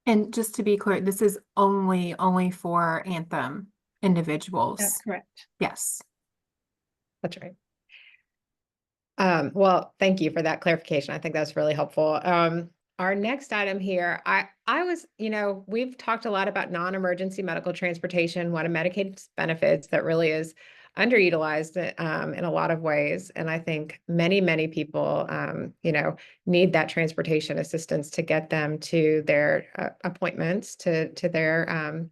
And just to be clear, this is only for Anthem individuals. That's correct. Yes. That's right. Well, thank you for that clarification. I think that's really helpful. Our next item here, I was, we've talked a lot about non-emergency medical transportation, one of Medicaid's benefits that really is underutilized in a lot of ways. And I think many people, need that transportation assistance to get them to their appointments, to their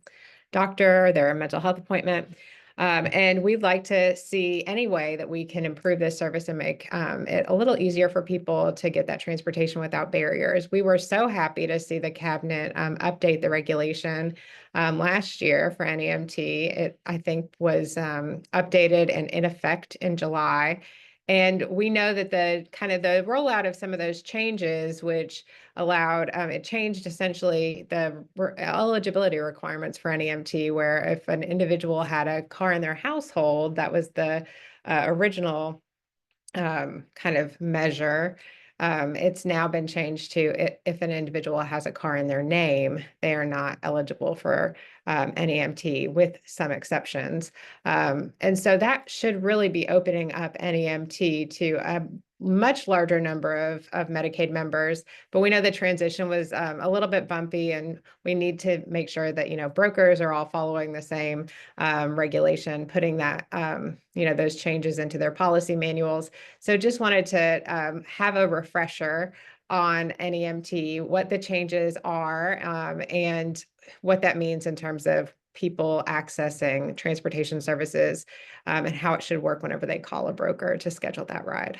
doctor, their mental health appointment. And we'd like to see any way that we can improve this service and make it a little easier for people to get that transportation without barriers. We were so happy to see the cabinet update the regulation last year for NEMT. It, I think, was updated and in effect in July. And we know that the rollout of some of those changes, which allowed, it changed essentially the eligibility requirements for NEMT, where if an individual had a car in their household, that was the original kind of measure. It's now been changed to if an individual has a car in their name, they are not eligible for NEMT with some exceptions. And so that should really be opening up NEMT to a much larger number of Medicaid members, but we know the transition was a little bit bumpy, and we need to make sure that, brokers are all following the same regulation, putting that, those changes into their policy manuals. So just wanted to have a refresher on NEMT, what the changes are, and what that means in terms of people accessing transportation services, and how it should work whenever they call a broker to schedule that ride.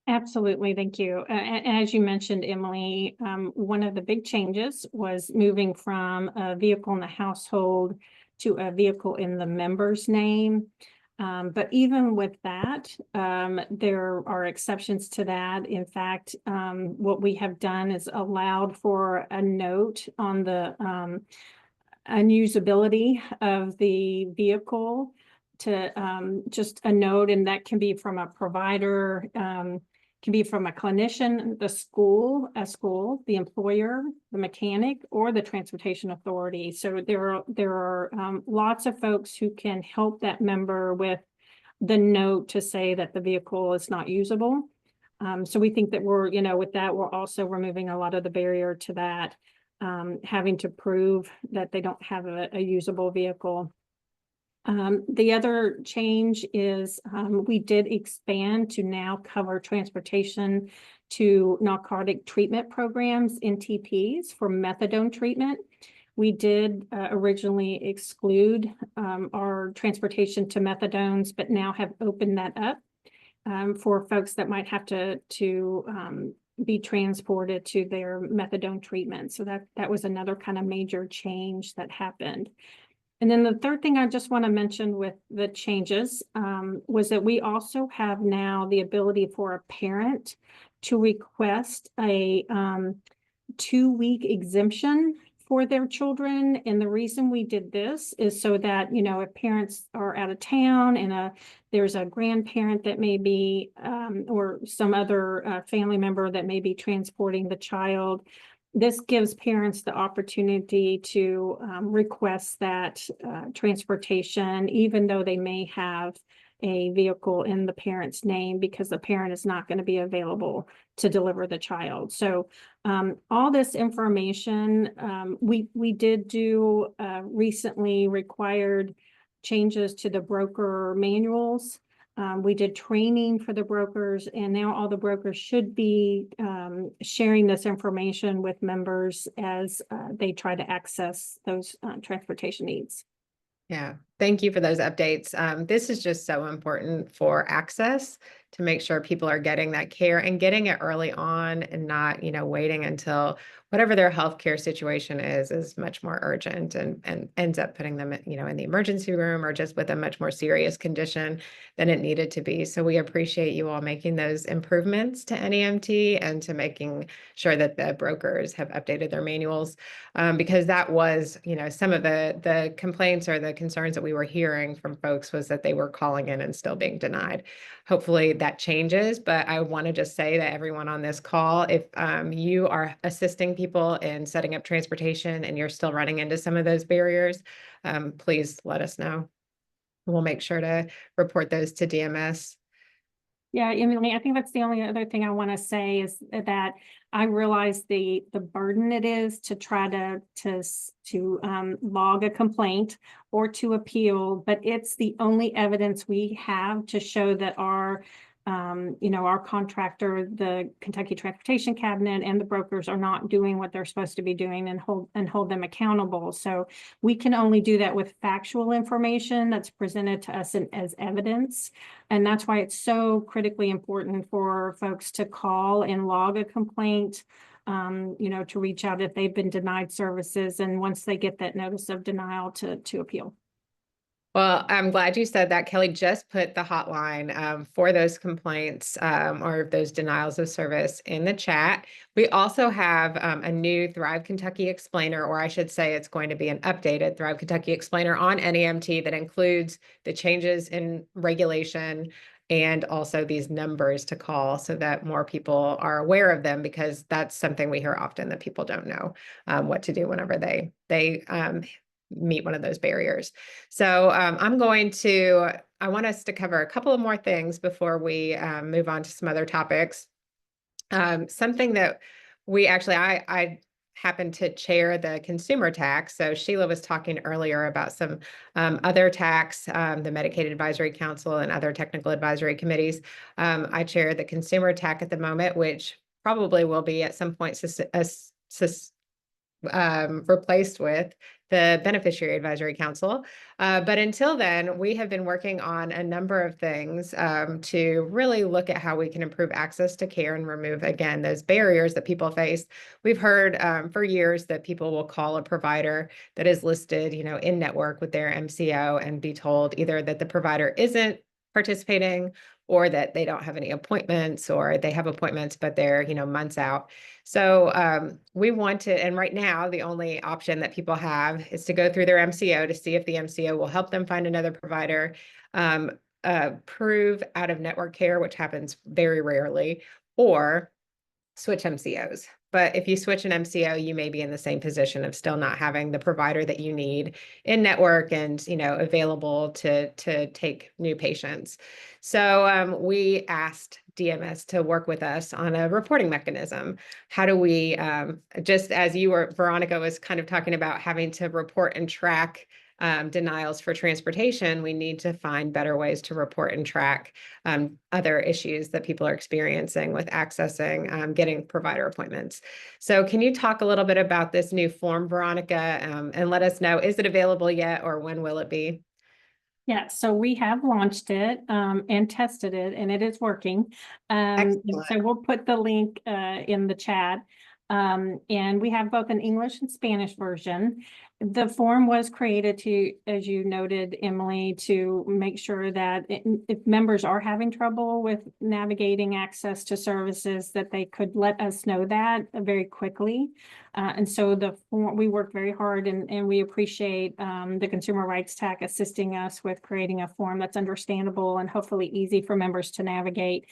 Absolutely, thank you. And as you mentioned, Emily, one of the big changes was moving from a vehicle in the household to a vehicle in the member's name. But even with that, there are exceptions to that. In fact, what we have done is allowed for a note on the unusability of the vehicle, to just a note, and that can be from a provider, can be from a clinician, the school, the employer, the mechanic, or the transportation authority. So there are lots of folks who can help that member with the note to say that the vehicle is not usable. So we think that with that, we're also removing a lot of the barrier to that, having to prove that they don't have a usable vehicle. The other change is we did expand to now cover transportation to narcotic treatment programs, NTPs, for methadone treatment. We did originally exclude our transportation to methadones, but now have opened that up for folks that might have to be transported to their methadone treatment. So that was another kind of major change that happened. And then the third thing I just want to mention with the changes was that we also have now the ability for a parent to request a 2-week exemption for their children. And the reason we did this is so that, you know, if parents are out of town and there's a grandparent that may be, or some other family member that may be transporting the child, this gives parents the opportunity to request that transportation, even though they may have a vehicle in the parent's name, because the parent is not going to be available to deliver the child. So all this information, we did do recently required changes to the broker manuals. We did training for the brokers, and now all the brokers should be sharing this information with members as they try to access those transportation needs. Yeah, thank you for those updates. This is just so important for access to make sure people are getting that care and getting it early on and not, you know, waiting until whatever their healthcare situation is much more urgent and ends up putting them, you know, in the emergency room or just with a much more serious condition than it needed to be. So we appreciate you all making those improvements to NEMT and to making sure that the brokers have updated their manuals, because that was, you know, some of the complaints or the concerns that we were hearing from folks was that they were calling in and still being denied. Hopefully that changes, but I want to just say that everyone on this call, if you are assisting people in setting up transportation and you're still running into some of those barriers, please let us know. We'll make sure to report those to DMS. Yeah, Emily, I think that's the only other thing I want to say is that I realize the burden it is to try to log a complaint or to appeal, but it's the only evidence we have to show that our you know, our contractor, the Kentucky Transportation Cabinet, and the brokers are not doing what they're supposed to be doing and hold them accountable. So we can only do that with factual information that's presented to us as evidence. And that's why it's so critically important for folks to call and log a complaint, you know, to reach out if they've been denied services. And once they get that notice of denial to appeal. Well, I'm glad you said that. Kelly just put the hotline for those complaints or those denials of service in the chat. We also have a new Thrive Kentucky explainer, or I should say it's going to be an updated Thrive Kentucky explainer on NEMT that includes the changes in regulation and also these numbers to call so that more people are aware of them, because that's something we hear often, that people don't know what to do whenever they meet one of those barriers. So I want us to cover a couple of more things before we move on to some other topics. Something that I happen to chair the consumer tax. So Sheila was talking earlier about some other tax, the Medicaid Advisory Council and other technical advisory committees. I chair the consumer tax at the moment, which probably will be at some point replaced with the Beneficiary Advisory Council. But until then, we have been working on a number of things to really look at how we can improve access to care and remove, again, those barriers that people face. We've heard for years that people will call a provider that is listed, you know, in network with their MCO and be told either that the provider isn't participating or that they don't have any appointments, or they have appointments, but they're, you know, months out. So we want to, and right now, the only option that people have is to go through their MCO to see if the MCO will help them find another provider, prove out-of-network care, which happens very rarely, or switch MCOs. But if you switch an MCO, you may be in the same position of still not having the provider that you need in network and, you know, available to take new patients. So we asked DMS to work with us on a reporting mechanism. How do we, just as Veronica was kind of talking about having to report and track denials for transportation, we need to find better ways to report and track other issues that people are experiencing with accessing, getting provider appointments. So can you talk a little bit about this new form, Veronica, and let us know, is it available yet, or when will it be? Yeah, so we have launched it and tested it, and it is working. So we'll put the link in the chat. And we have both an English and Spanish version. The form was created to, as you noted, Emily, to make sure that if members are having trouble with navigating access to services, that they could let us know that very quickly. And so the form, we worked very hard, and we appreciate the Consumer Rights TAC assisting us with creating a form that's understandable and hopefully easy for members to navigate.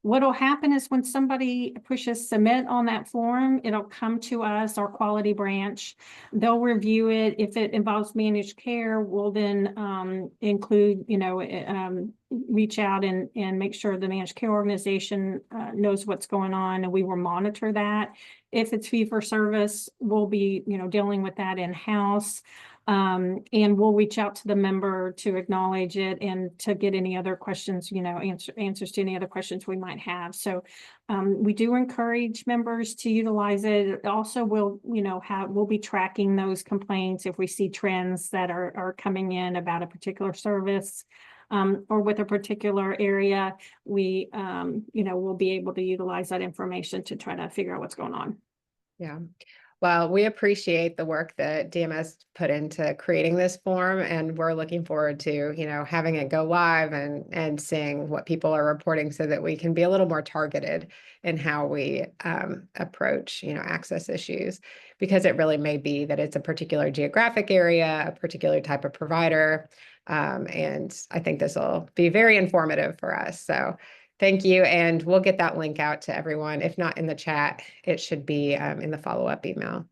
What'll happen is when somebody pushes submit on that form, it'll come to us, our quality branch. They'll review it. If it involves managed care, we'll then include, reach out and make sure the managed care organization knows what's going on, and we will monitor that. If it's fee for service, we'll be, dealing with that in-house. And we'll reach out to the member to acknowledge it and to get any other questions, answers to any other questions we might have. So we do encourage members to utilize it. Also, we'll be tracking those complaints if we see trends that are coming in about a particular service or with a particular area. We, we'll be able to utilize that information to try to figure out what's going on. Yeah. Well, we appreciate the work that DMS put into creating this form, and we're looking forward to, having it go live and seeing what people are reporting so that we can be a little more targeted in how we approach, access issues, because it really may be that it's a particular geographic area, a particular type of provider. And I think this will be very informative for us. So thank you. And we'll get that link out to everyone. If not in the chat, it should be in the follow-up email.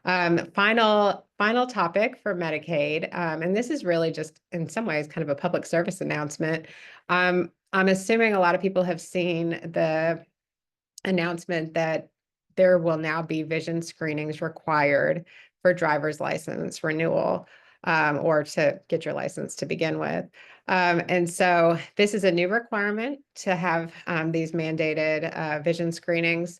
Final topic for Medicaid. And this is really just in some ways kind of a public service announcement. I'm assuming a lot of people have seen the announcement that there will now be vision screenings required for driver's license renewal, or to get your license to begin with. And so this is a new requirement to have these mandated vision screenings.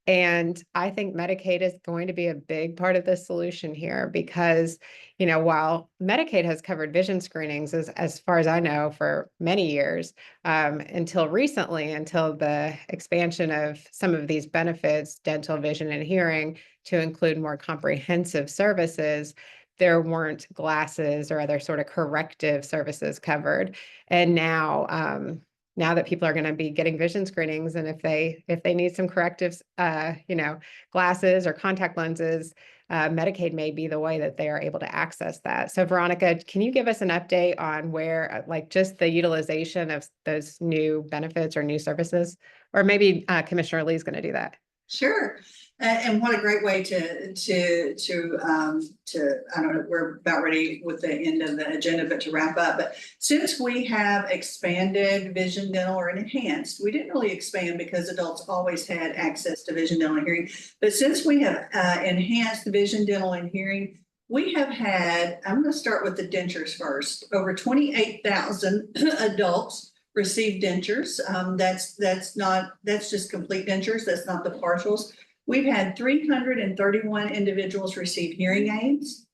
And I think Medicaid is going to be a big part of the solution here because, while Medicaid has covered vision screenings as far as I know for many years, until recently, until the expansion of some of these benefits, dental, vision, and hearing, to include more comprehensive services, there weren't glasses or other sort of corrective services covered. And now that people are going to be getting vision screenings, and if they need some correctives, glasses or contact lenses, Medicaid may be the way that they are able to access that. So Veronica, can you give us an update on where, just the utilization of those new benefits or new services? Or maybe Commissioner Lee is going to do that. Sure. And what a great way to I don't know, we're about ready with the end of the agenda, but to wrap up. But since we have expanded vision, dental, or enhanced, we didn't really expand because adults always had access to vision, dental, and hearing. But since we have enhanced vision, dental, and hearing, we have had, I'm going to start with the dentures first, over 28,000 adults receive dentures. That's just complete dentures. That's not the partials. We've had 331 individuals receive hearing aids.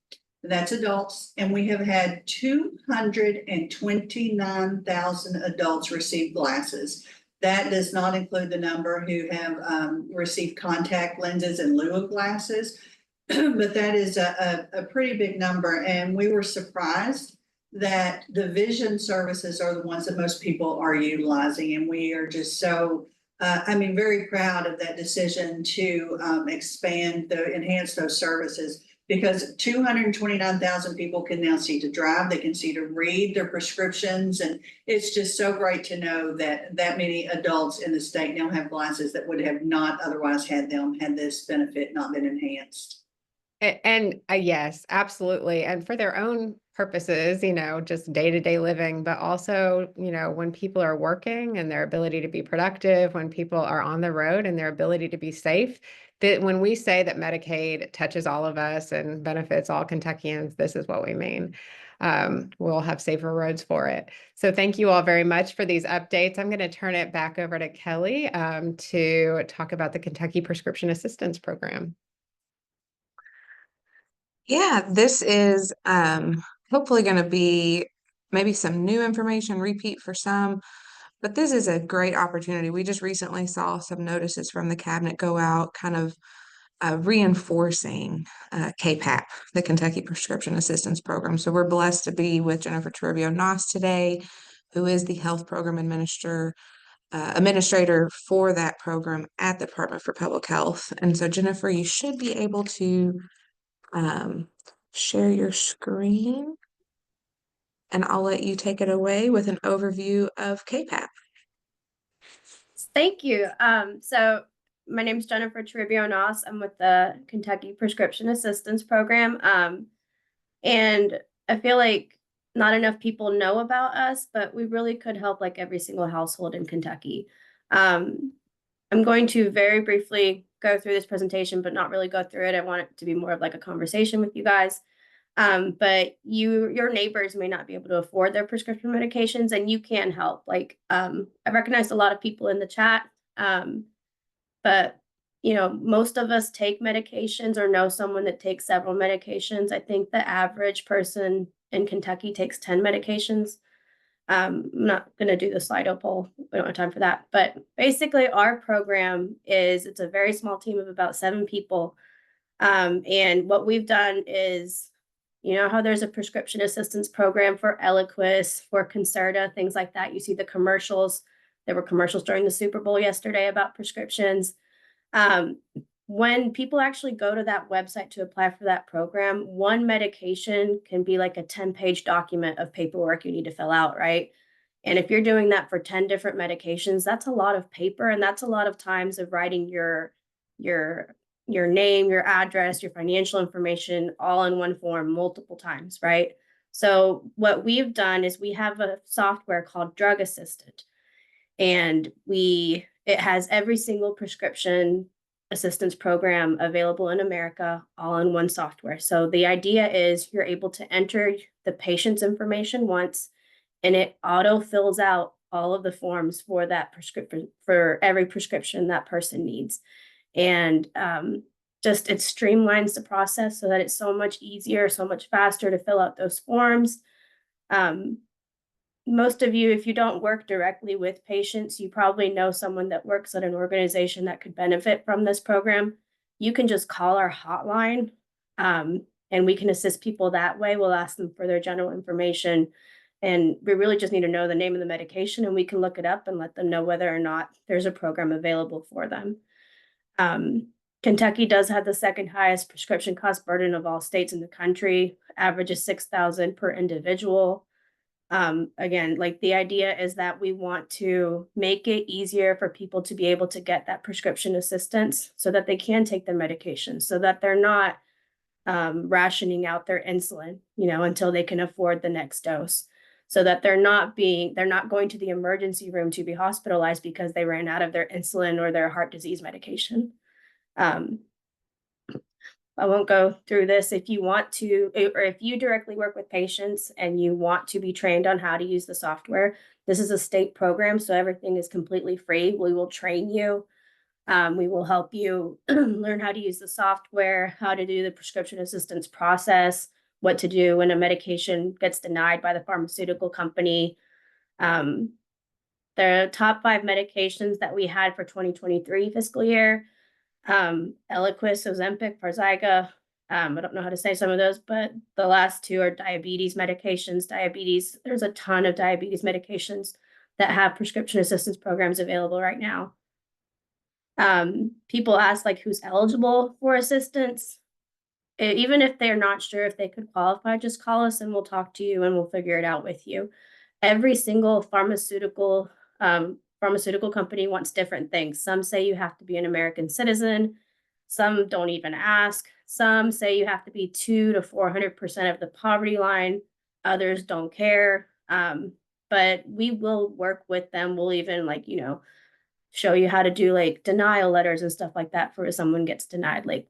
That's adults. And we have had 229,000 adults receive glasses. That does not include the number who have received contact lenses in lieu of glasses. But that is a pretty big number. And we were surprised that the vision services are the ones that most people are utilizing. And we are just so, very proud of that decision to enhance those services, because 229,000 people can now see to drive, they can see to read their prescriptions. And it's just so great to know that many adults in the state now have glasses that would have not otherwise had them had this benefit not been enhanced. And yes, absolutely. And for their own purposes, just day-to-day living, but also, when people are working and their ability to be productive, when people are on the road and their ability to be safe, that when we say that Medicaid touches all of us and benefits all Kentuckians, this is what we mean. We'll have safer roads for it. So thank you all very much for these updates. I'm going to turn it back over to Kelly to talk about the Kentucky Prescription Assistance Program. Yeah, this is hopefully going to be maybe some new information, repeat for some, but this is a great opportunity. We just recently saw some notices from the cabinet go out kind of reinforcing KPAP, the Kentucky Prescription Assistance Program. So we're blessed to be with Jennifer Toribio-Noss today, who is the health program administrator for that program at the Department for Public Health. And so Jennifer, you should be able to share your screen, and I'll let you take it away with an overview of KPAP. Thank you. So my name is Jennifer Toribio-Noss. I'm with the Kentucky Prescription Assistance Program. And I feel like not enough people know about us, but we really could help like every single household in Kentucky. I'm going to very briefly go through this presentation, but not really go through it. I want it to be more of like a conversation with you guys. But your neighbors may not be able to afford their prescription medications, and you can help. Like, I recognized a lot of people in the chat, but you know, most of us take medications or know someone that takes several medications. I think the average person in Kentucky takes 10 medications. I'm not going to do the Slido poll. We don't have time for that. But basically, our program it's a very small team of about 7 people. And what we've done is, you know how there's a prescription assistance program for Eliquis, for Concerta, things like that. You see the commercials. There were commercials during the Super Bowl yesterday about prescriptions. When people actually go to that website to apply for that program, one medication can be like a 10-page document of paperwork you need to fill out, right? And if you're doing that for 10 different medications, that's a lot of paper, and that's a lot of times of writing your name, your address, your financial information all in one form multiple times, right? So what we've done is we have a software called Drug Assistant, and it has every single prescription assistance program available in America all in one software. So the idea is you're able to enter the patient's information once, and it auto fills out all of the forms for that prescription, for every prescription that person needs. And just it streamlines the process so that it's so much easier, so much faster to fill out those forms. Most of you, if you don't work directly with patients, you probably know someone that works at an organization that could benefit from this program. You can just call our hotline, and we can assist people that way. We'll ask them for their general information, and we really just need to know the name of the medication, and we can look it up and let them know whether or not there's a program available for them. Kentucky does have the second highest prescription cost burden of all states in the country. Average is $6,000 per individual. Again, like the idea is that we want to make it easier for people to be able to get that prescription assistance so that they can take their medications, so that they're not rationing out their insulin, you know, until they can afford the next dose, so that they're not going to the emergency room to be hospitalized because they ran out of their insulin or their heart disease medication. I won't go through this. If you want to, or if you directly work with patients and you want to be trained on how to use the software, this is a state program, so everything is completely free. We will train you. We will help you learn how to use the software, how to do the prescription assistance process, what to do when a medication gets denied by the pharmaceutical company. The top 5 medications that we had for 2023 fiscal year: Eliquis, Ozempic, Farxiga. I don't know how to say some of those, but the last 2 are diabetes medications. There's a ton of diabetes medications that have prescription assistance programs available right now. People ask like who's eligible for assistance. Even if they're not sure if they could qualify, just call us and we'll talk to you and we'll figure it out with you. Every single pharmaceutical company wants different things. Some say you have to be an American citizen. Some don't even ask. Some say you have to be 200 to 400% of the poverty line. Others don't care. But we will work with them. We'll even like, you know, show you how to do like denial letters and stuff like that for if someone gets denied. Like,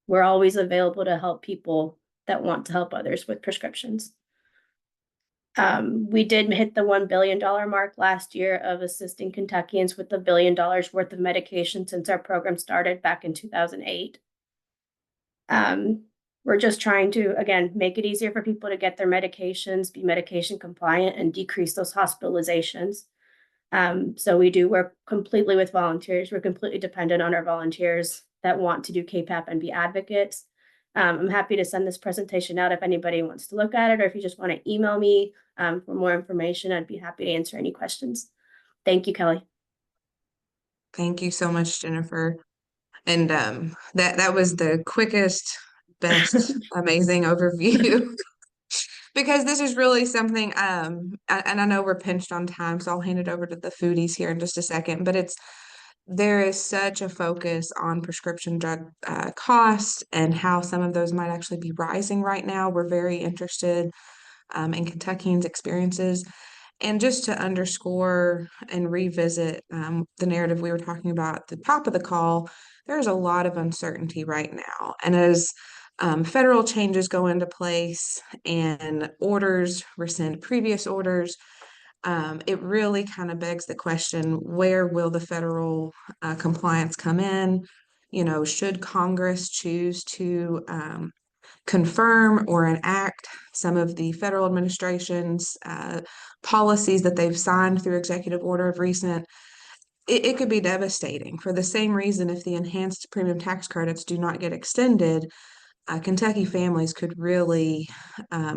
we're always available to help people that want to help others with prescriptions. We did hit the $1 billion mark last year of assisting Kentuckians with $1 billion worth of medication since our program started back in 2008. We're just trying to, again, make it easier for people to get their medications, be medication compliant, and decrease those hospitalizations. So we do work completely with volunteers. We're completely dependent on our volunteers. that want to do KPAP and be advocates. I'm happy to send this presentation out if anybody wants to look at it, or if you just want to email me for more information, I'd be happy to answer any questions. Thank you, Kelly. Thank you so much, Jennifer. And that was the quickest, best, amazing overview. Because this is really something, and I know we're pinched on time, so I'll hand it over to the foodies here in just a second, but there is such a focus on prescription drug costs and how some of those might actually be rising right now. We're very interested in Kentuckians' experiences. And just to underscore and revisit the narrative we were talking about at the top of the call, there's a lot of uncertainty right now. And as federal changes go into place and orders rescind previous orders, it really kind of begs the question, where will the federal compliance come in? You know, should Congress choose to confirm or enact some of the federal administration's policies that they've signed through executive order of recent, it could be devastating. For the same reason, if the enhanced premium tax credits do not get extended, Kentucky families could really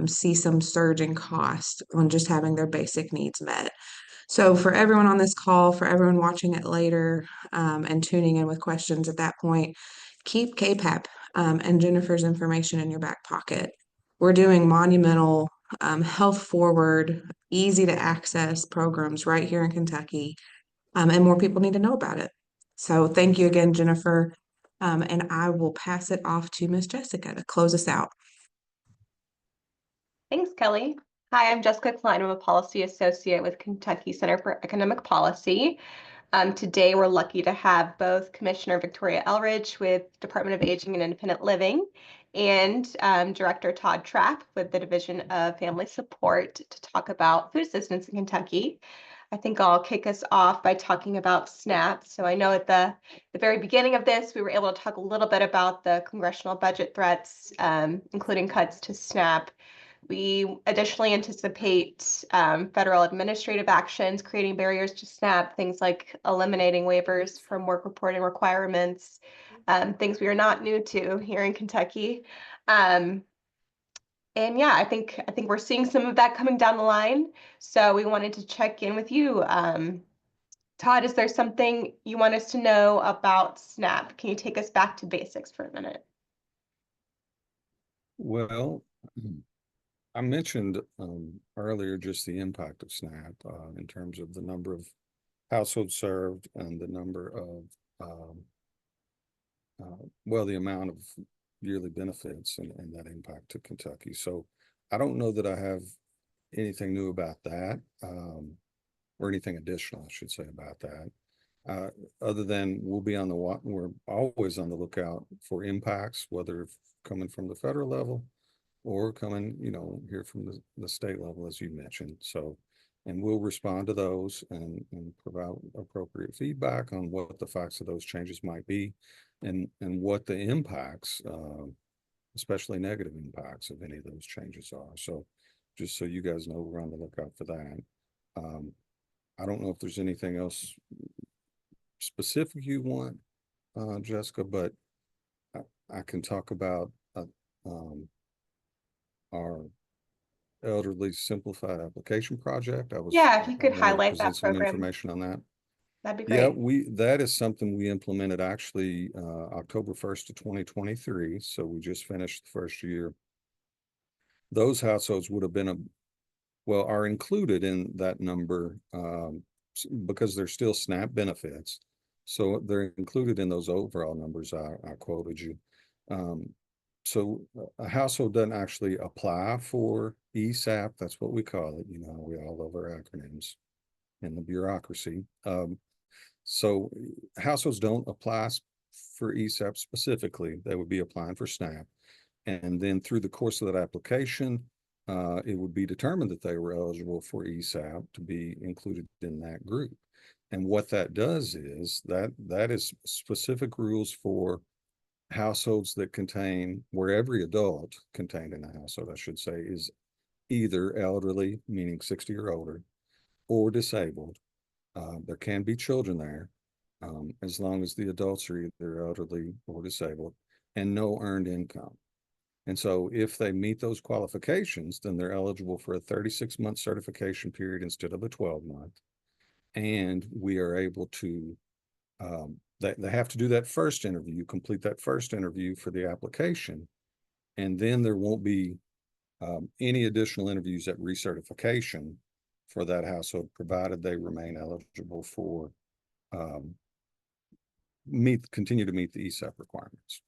see some surge in cost on just having their basic needs met. So for everyone on this call, for everyone watching it later and tuning in with questions at that point, keep KPAP and Jennifer's information in your back pocket. We're doing monumental, health forward, easy to access programs right here in Kentucky, and more people need to know about it. So thank you again, Jennifer, and I will pass it off to Miss Jessica to close us out. Thanks, Kelly. Hi, I'm Jessica Klein. I'm a policy associate with Kentucky Center for Economic Policy. Today, we're lucky to have both Commissioner Victoria Elridge with Department of Aging and Independent Living and Director Todd Trapp with the Division of Family Support to talk about food assistance in Kentucky. I think I'll kick us off by talking about SNAP. So I know at the very beginning of this, we were able to talk a little bit about the congressional budget threats, including cuts to SNAP. We additionally anticipate federal administrative actions, creating barriers to SNAP, things like eliminating waivers from work reporting requirements, things we are not new to here in Kentucky. And yeah, I think we're seeing some of that coming down the line. So we wanted to check in with you. Todd, is there something you want us to know about SNAP? Can you take us back to basics for a minute? Well, I mentioned earlier just the impact of SNAP in terms of the number of households served and the number of, the amount of yearly benefits and that impact to Kentucky. So I don't know that I have anything new about that or anything additional, I should say, about that. Other than we're always on the lookout for impacts, whether coming from the federal level or coming, here from the state level, as you mentioned. So, and we'll respond to those and provide appropriate feedback on what the facts of those changes might be and what the impacts, especially negative impacts of any of those changes are. So just so you guys know, we're on the lookout for that. I don't know if there's anything else specific you want, Jessica, but I can talk about our elderly simplified application project. If you could highlight that some program. Information on that. That'd be great. Yeah, that is something we implemented actually October 1st of 2023. So we just finished the first year. Those households would have been are included in that number because they're still SNAP benefits. So they're included in those overall numbers I quoted you. So a household doesn't actually apply for ESAP. That's what we call it. We all love our acronyms and the bureaucracy. So households don't apply for ESAP specifically. They would be applying for SNAP. And then through the course of that application, it would be determined that they were eligible for ESAP to be included in that group. And what that does is that is specific rules for households that where every adult contained in a household, I should say, is either elderly, meaning 60 or older, or disabled. There can be children there, as long as the adults are either elderly or disabled, and no earned income. And so if they meet those qualifications, then they're eligible for a 36-month certification period instead of a 12-month. And we are able to, they have to do that first interview, complete that first interview for the application. And then there won't be any additional interviews at recertification for that household, provided they remain eligible for continue to meet the ESAP requirements.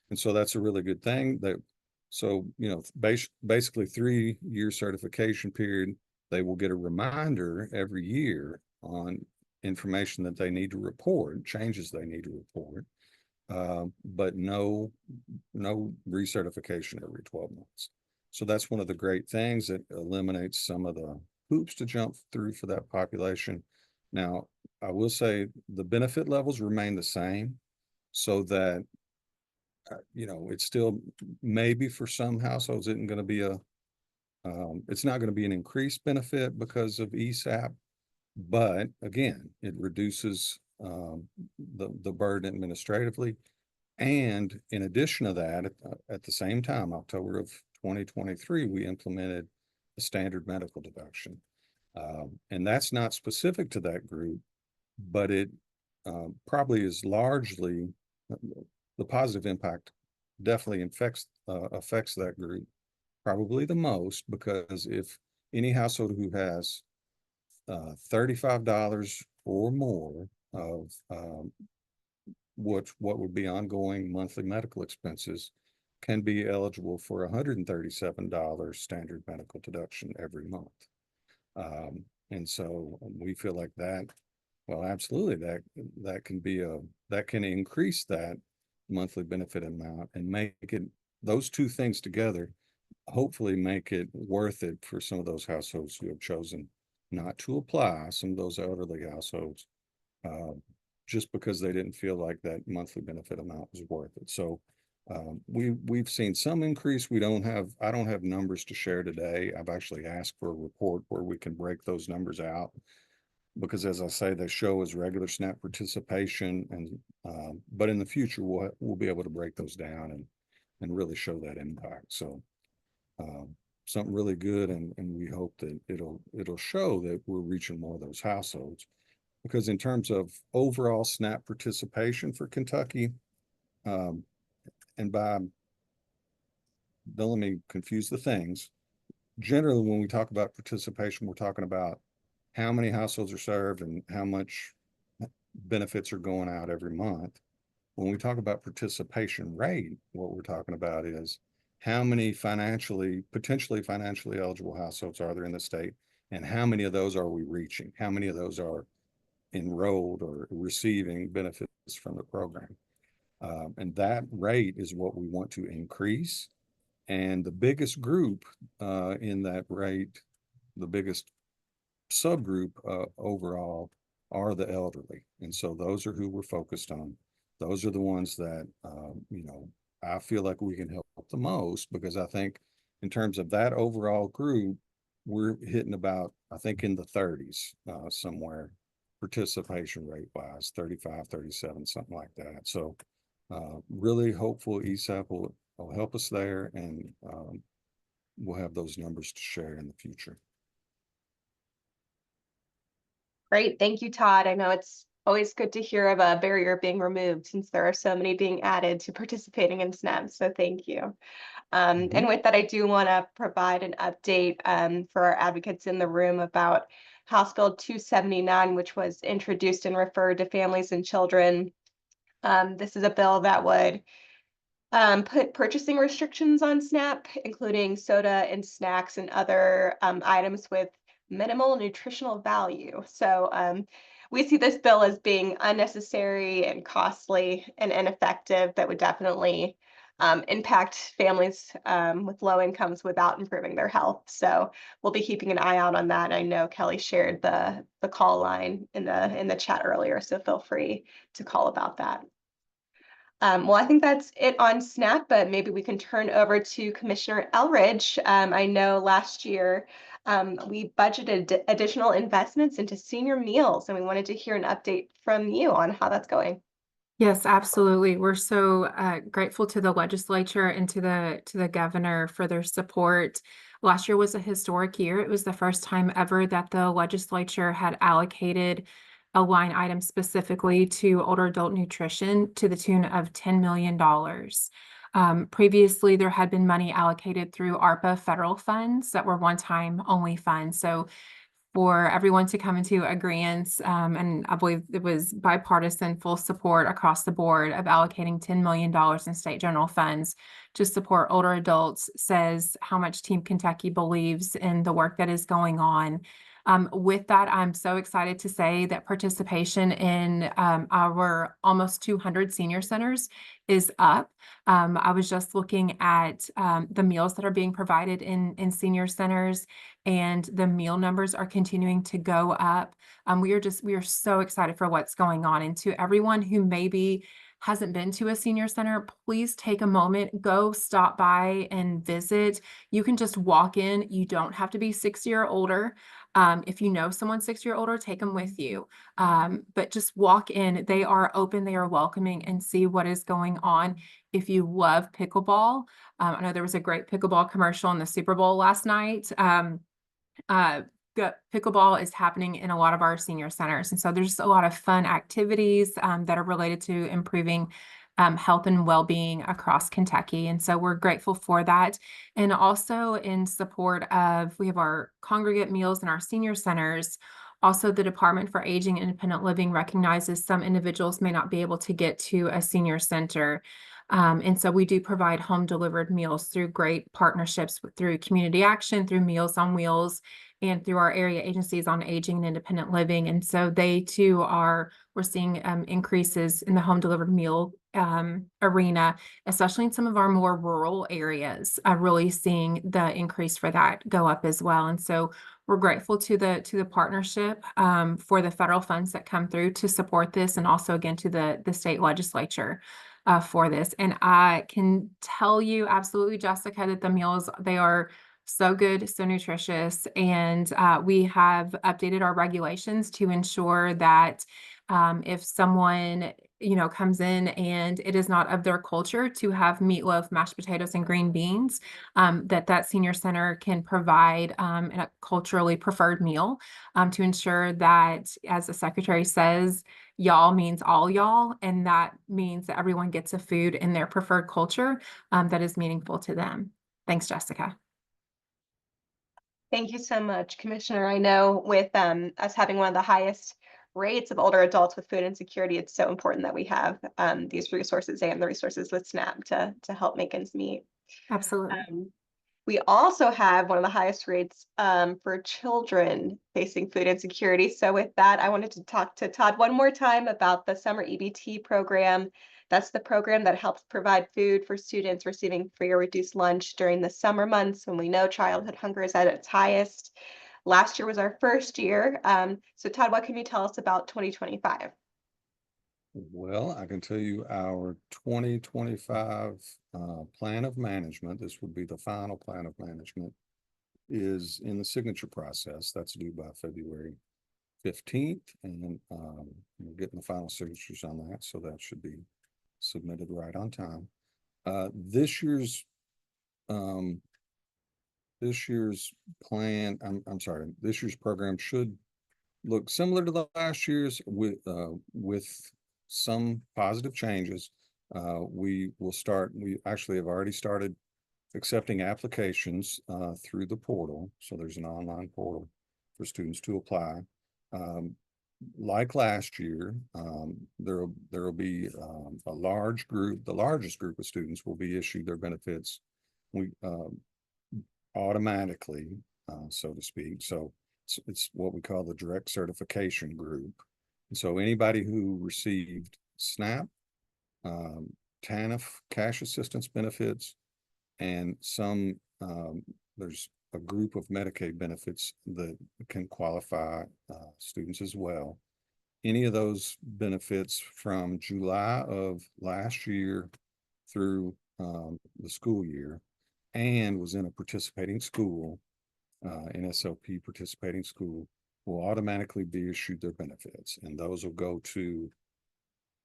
And so that's a really good thing. So, you know, basically 3-year certification period, they will get a reminder every year on information that they need to report, changes they need to report, but no recertification every 12 months. So that's one of the great things that eliminates some of the hoops to jump through for that population. Now, I will say the benefit levels remain the same, so that you know, it's still maybe for some households isn't going to be it's not going to be an increased benefit because of ESAP, but again, it reduces the burden administratively. And in addition to that, at the same time, October of 2023, we implemented the standard medical deduction. And that's not specific to that group, but it probably is largely, the positive impact definitely affects that group probably the most, because if any household who has $35 or more of what would be ongoing monthly medical expenses can be eligible for $137 standard medical deduction every month. And so we feel like that, well, absolutely, that can increase that monthly benefit amount and make it, those two things together, hopefully make it worth it for some of those households who have chosen not to apply, some of those elderly households, just because they didn't feel like that monthly benefit amount was worth it. So we've seen some increase. I don't have numbers to share today. I've actually asked for a report where we can break those numbers out, because as I say, they show as regular SNAP participation, and but in the future we'll be able to break those down and really show that impact. So something really good, and we hope that it'll show that we're reaching more of those households. Because in terms of overall SNAP participation for Kentucky, and don't let me confuse the things. Generally, when we talk about participation, we're talking about how many households are served and how much benefits are going out every month. When we talk about participation rate, what we're talking about is how many potentially financially eligible households are there in the state, and how many of those are we reaching? How many of those are enrolled or receiving benefits from the program? And that rate is what we want to increase. And the biggest group in that rate, the biggest subgroup overall, are the elderly. And so those are who we're focused on. Those are the ones that, you know, I feel like we can help the most, because I think in terms of that overall group, we're hitting about, I think, in the 30s somewhere, participation rate wise, 35, 37, something like that. So really hopeful ESAP will help us there, and we'll have those numbers to share in the future. Great. Thank you, Todd. I know it's always good to hear of a barrier being removed, since there are so many being added to participating in SNAP. So thank you. And with that, I do want to provide an update for our advocates in the room about House Bill 279, which was introduced and referred to families and children. This is a bill that would put purchasing restrictions on SNAP, including soda and snacks and other items with minimal nutritional value. So we see this bill as being unnecessary and costly and ineffective, that would definitely impact families with low incomes without improving their health. So we'll be keeping an eye out on that. I know Kelly shared the call line in the chat earlier, so feel free to call about that. Well, I think that's it on SNAP, but maybe we can turn over to Commissioner Elridge. I know last year we budgeted additional investments into senior meals, and we wanted to hear an update from you on how that's going. Yes, absolutely. We're so grateful to the legislature and to the governor for their support. Last year was a historic year. It was the first time ever that the legislature had allocated a line item specifically to older adult nutrition to the tune of $10 million. Previously, there had been money allocated through ARPA federal funds that were one-time only funds. So for everyone to come into agreement, and I believe it was bipartisan full support across the board of allocating $10 million in state general funds to support older adults says how much Team Kentucky believes in the work that is going on. With that, I'm so excited to say that participation in our almost 200 senior centers is up. I was just looking at the meals that are being provided in senior centers, and the meal numbers are continuing to go up. We are so excited for what's going on. And to everyone who maybe hasn't been to a senior center, please take a moment, go stop by and visit. You can just walk in. You don't have to be 60 or older. If you know someone 60 or older, take them with you. But just walk in. They are open, they are welcoming, and see what is going on. If you love pickleball, I know there was a great pickleball commercial in the Super Bowl last night. Pickleball is happening in a lot of our senior centers. And so there's just a lot of fun activities that are related to improving health and well-being across Kentucky. And so we're grateful for that. And also in support of, we have our congregate meals in our senior centers. Also, the Department for Aging and Independent Living recognizes some individuals may not be able to get to a senior center. And so we do provide home delivered meals through great partnerships through Community Action, through Meals on Wheels, and through our area agencies on aging and independent living. And so they too we're seeing increases in the home delivered meal arena, especially in some of our more rural areas, really seeing the increase for that go up as well. And so we're grateful to the partnership for the federal funds that come through to support this, and also again to the state legislature for this. And I can tell you absolutely, Jessica, that the meals, they are so good, so nutritious. And we have updated our regulations to ensure that if someone, comes in and it is not of their culture to have meatloaf, mashed potatoes, and green beans, that senior center can provide a culturally preferred meal to ensure that, as the secretary says, y'all means all y'all, and that means that everyone gets a food in their preferred culture that is meaningful to them. Thanks, Jessica. Thank you so much, Commissioner. I know with us having one of the highest rates of older adults with food insecurity, it's so important that we have these resources and the resources with SNAP to help make ends meet. Absolutely. We also have one of the highest rates for children facing food insecurity. So with that, I wanted to talk to Todd one more time about the summer EBT program. That's the program that helps provide food for students receiving free or reduced lunch during the summer months when we know childhood hunger is at its highest. Last year was our first year. So Todd, what can you tell us about 2025? Well, I can tell you our 2025 plan of management, this would be the final plan of management, is in the signature process. That's due by February 15th. And we're getting the final signatures on that. So that should be submitted right on time. This year's plan, this year's program should look similar to the last year's with some positive changes. We actually have already started accepting applications through the portal. So there's an online portal for students to apply. Like last year, there will be a large group, the largest group of students will be issued their benefits automatically, so to speak. So it's what we call the direct certification group. And so anybody who received SNAP, TANF, cash assistance benefits, and there's a group of Medicaid benefits that can qualify students as well. Any of those benefits from July of last year through the school year and was in a participating school NSLP participating school will automatically be issued their benefits, and those will go to,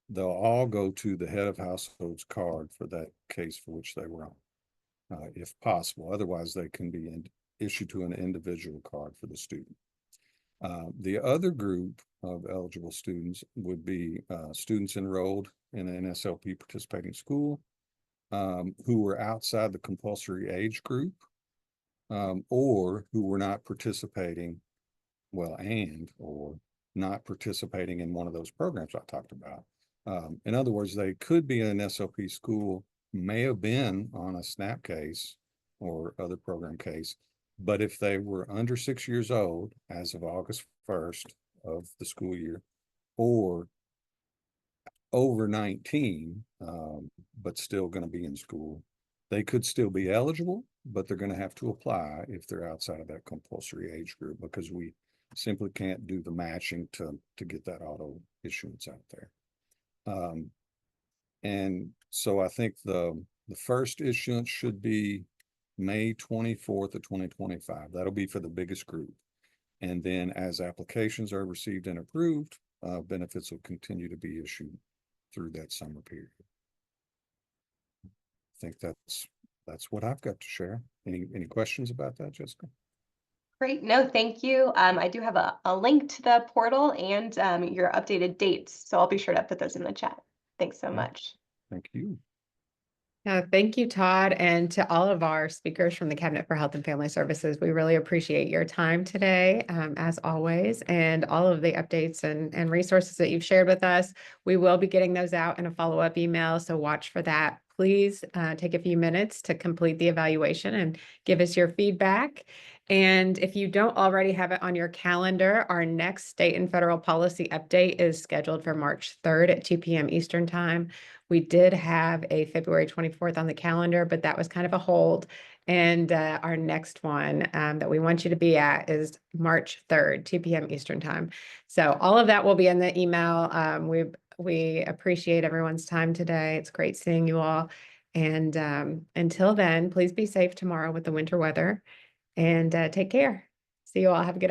they'll all go to the head of household's card for that case for which they were on, if possible. Otherwise, they can be issued to an individual card for the student. The other group of eligible students would be students enrolled in an NSLP participating school who were outside the compulsory age group or who were not participating, or not participating in one of those programs I talked about. In other words, they could be in an SLP school, may have been on a SNAP case or other program case, but if they were under 6 years old as of August 1st of the school year, or over 19, but still going to be in school, they could still be eligible, but they're going to have to apply if they're outside of that compulsory age group, because we simply can't do the matching to get that auto issuance out there. And so I think the first issuance should be May 24th of 2025. That'll be for the biggest group. And then as applications are received and approved, benefits will continue to be issued through that summer period. I think that's what I've got to share. Any questions about that, Jessica? Great. No, thank you. I do have a link to the portal and your updated dates, so I'll be sure to put those in the chat. Thanks so much. Thank you. Thank you, Todd, and to all of our speakers from the Cabinet for Health and Family Services. We really appreciate your time today, as always, and all of the updates and resources that you've shared with us. We will be getting those out in a follow-up email, so watch for that. Please take a few minutes to complete the evaluation and give us your feedback. And if you don't already have it on your calendar, our next state and federal policy update is scheduled for March 3rd at 2 p.m. Eastern Time. We did have a February 24th on the calendar, but that was kind of a hold. And our next one that we want you to be at is March 3rd, 2 p.m. Eastern Time. So all of that will be in the email. We appreciate everyone's time today. It's great seeing you all. And until then, please be safe tomorrow with the winter weather, and take care. See you all. Have a good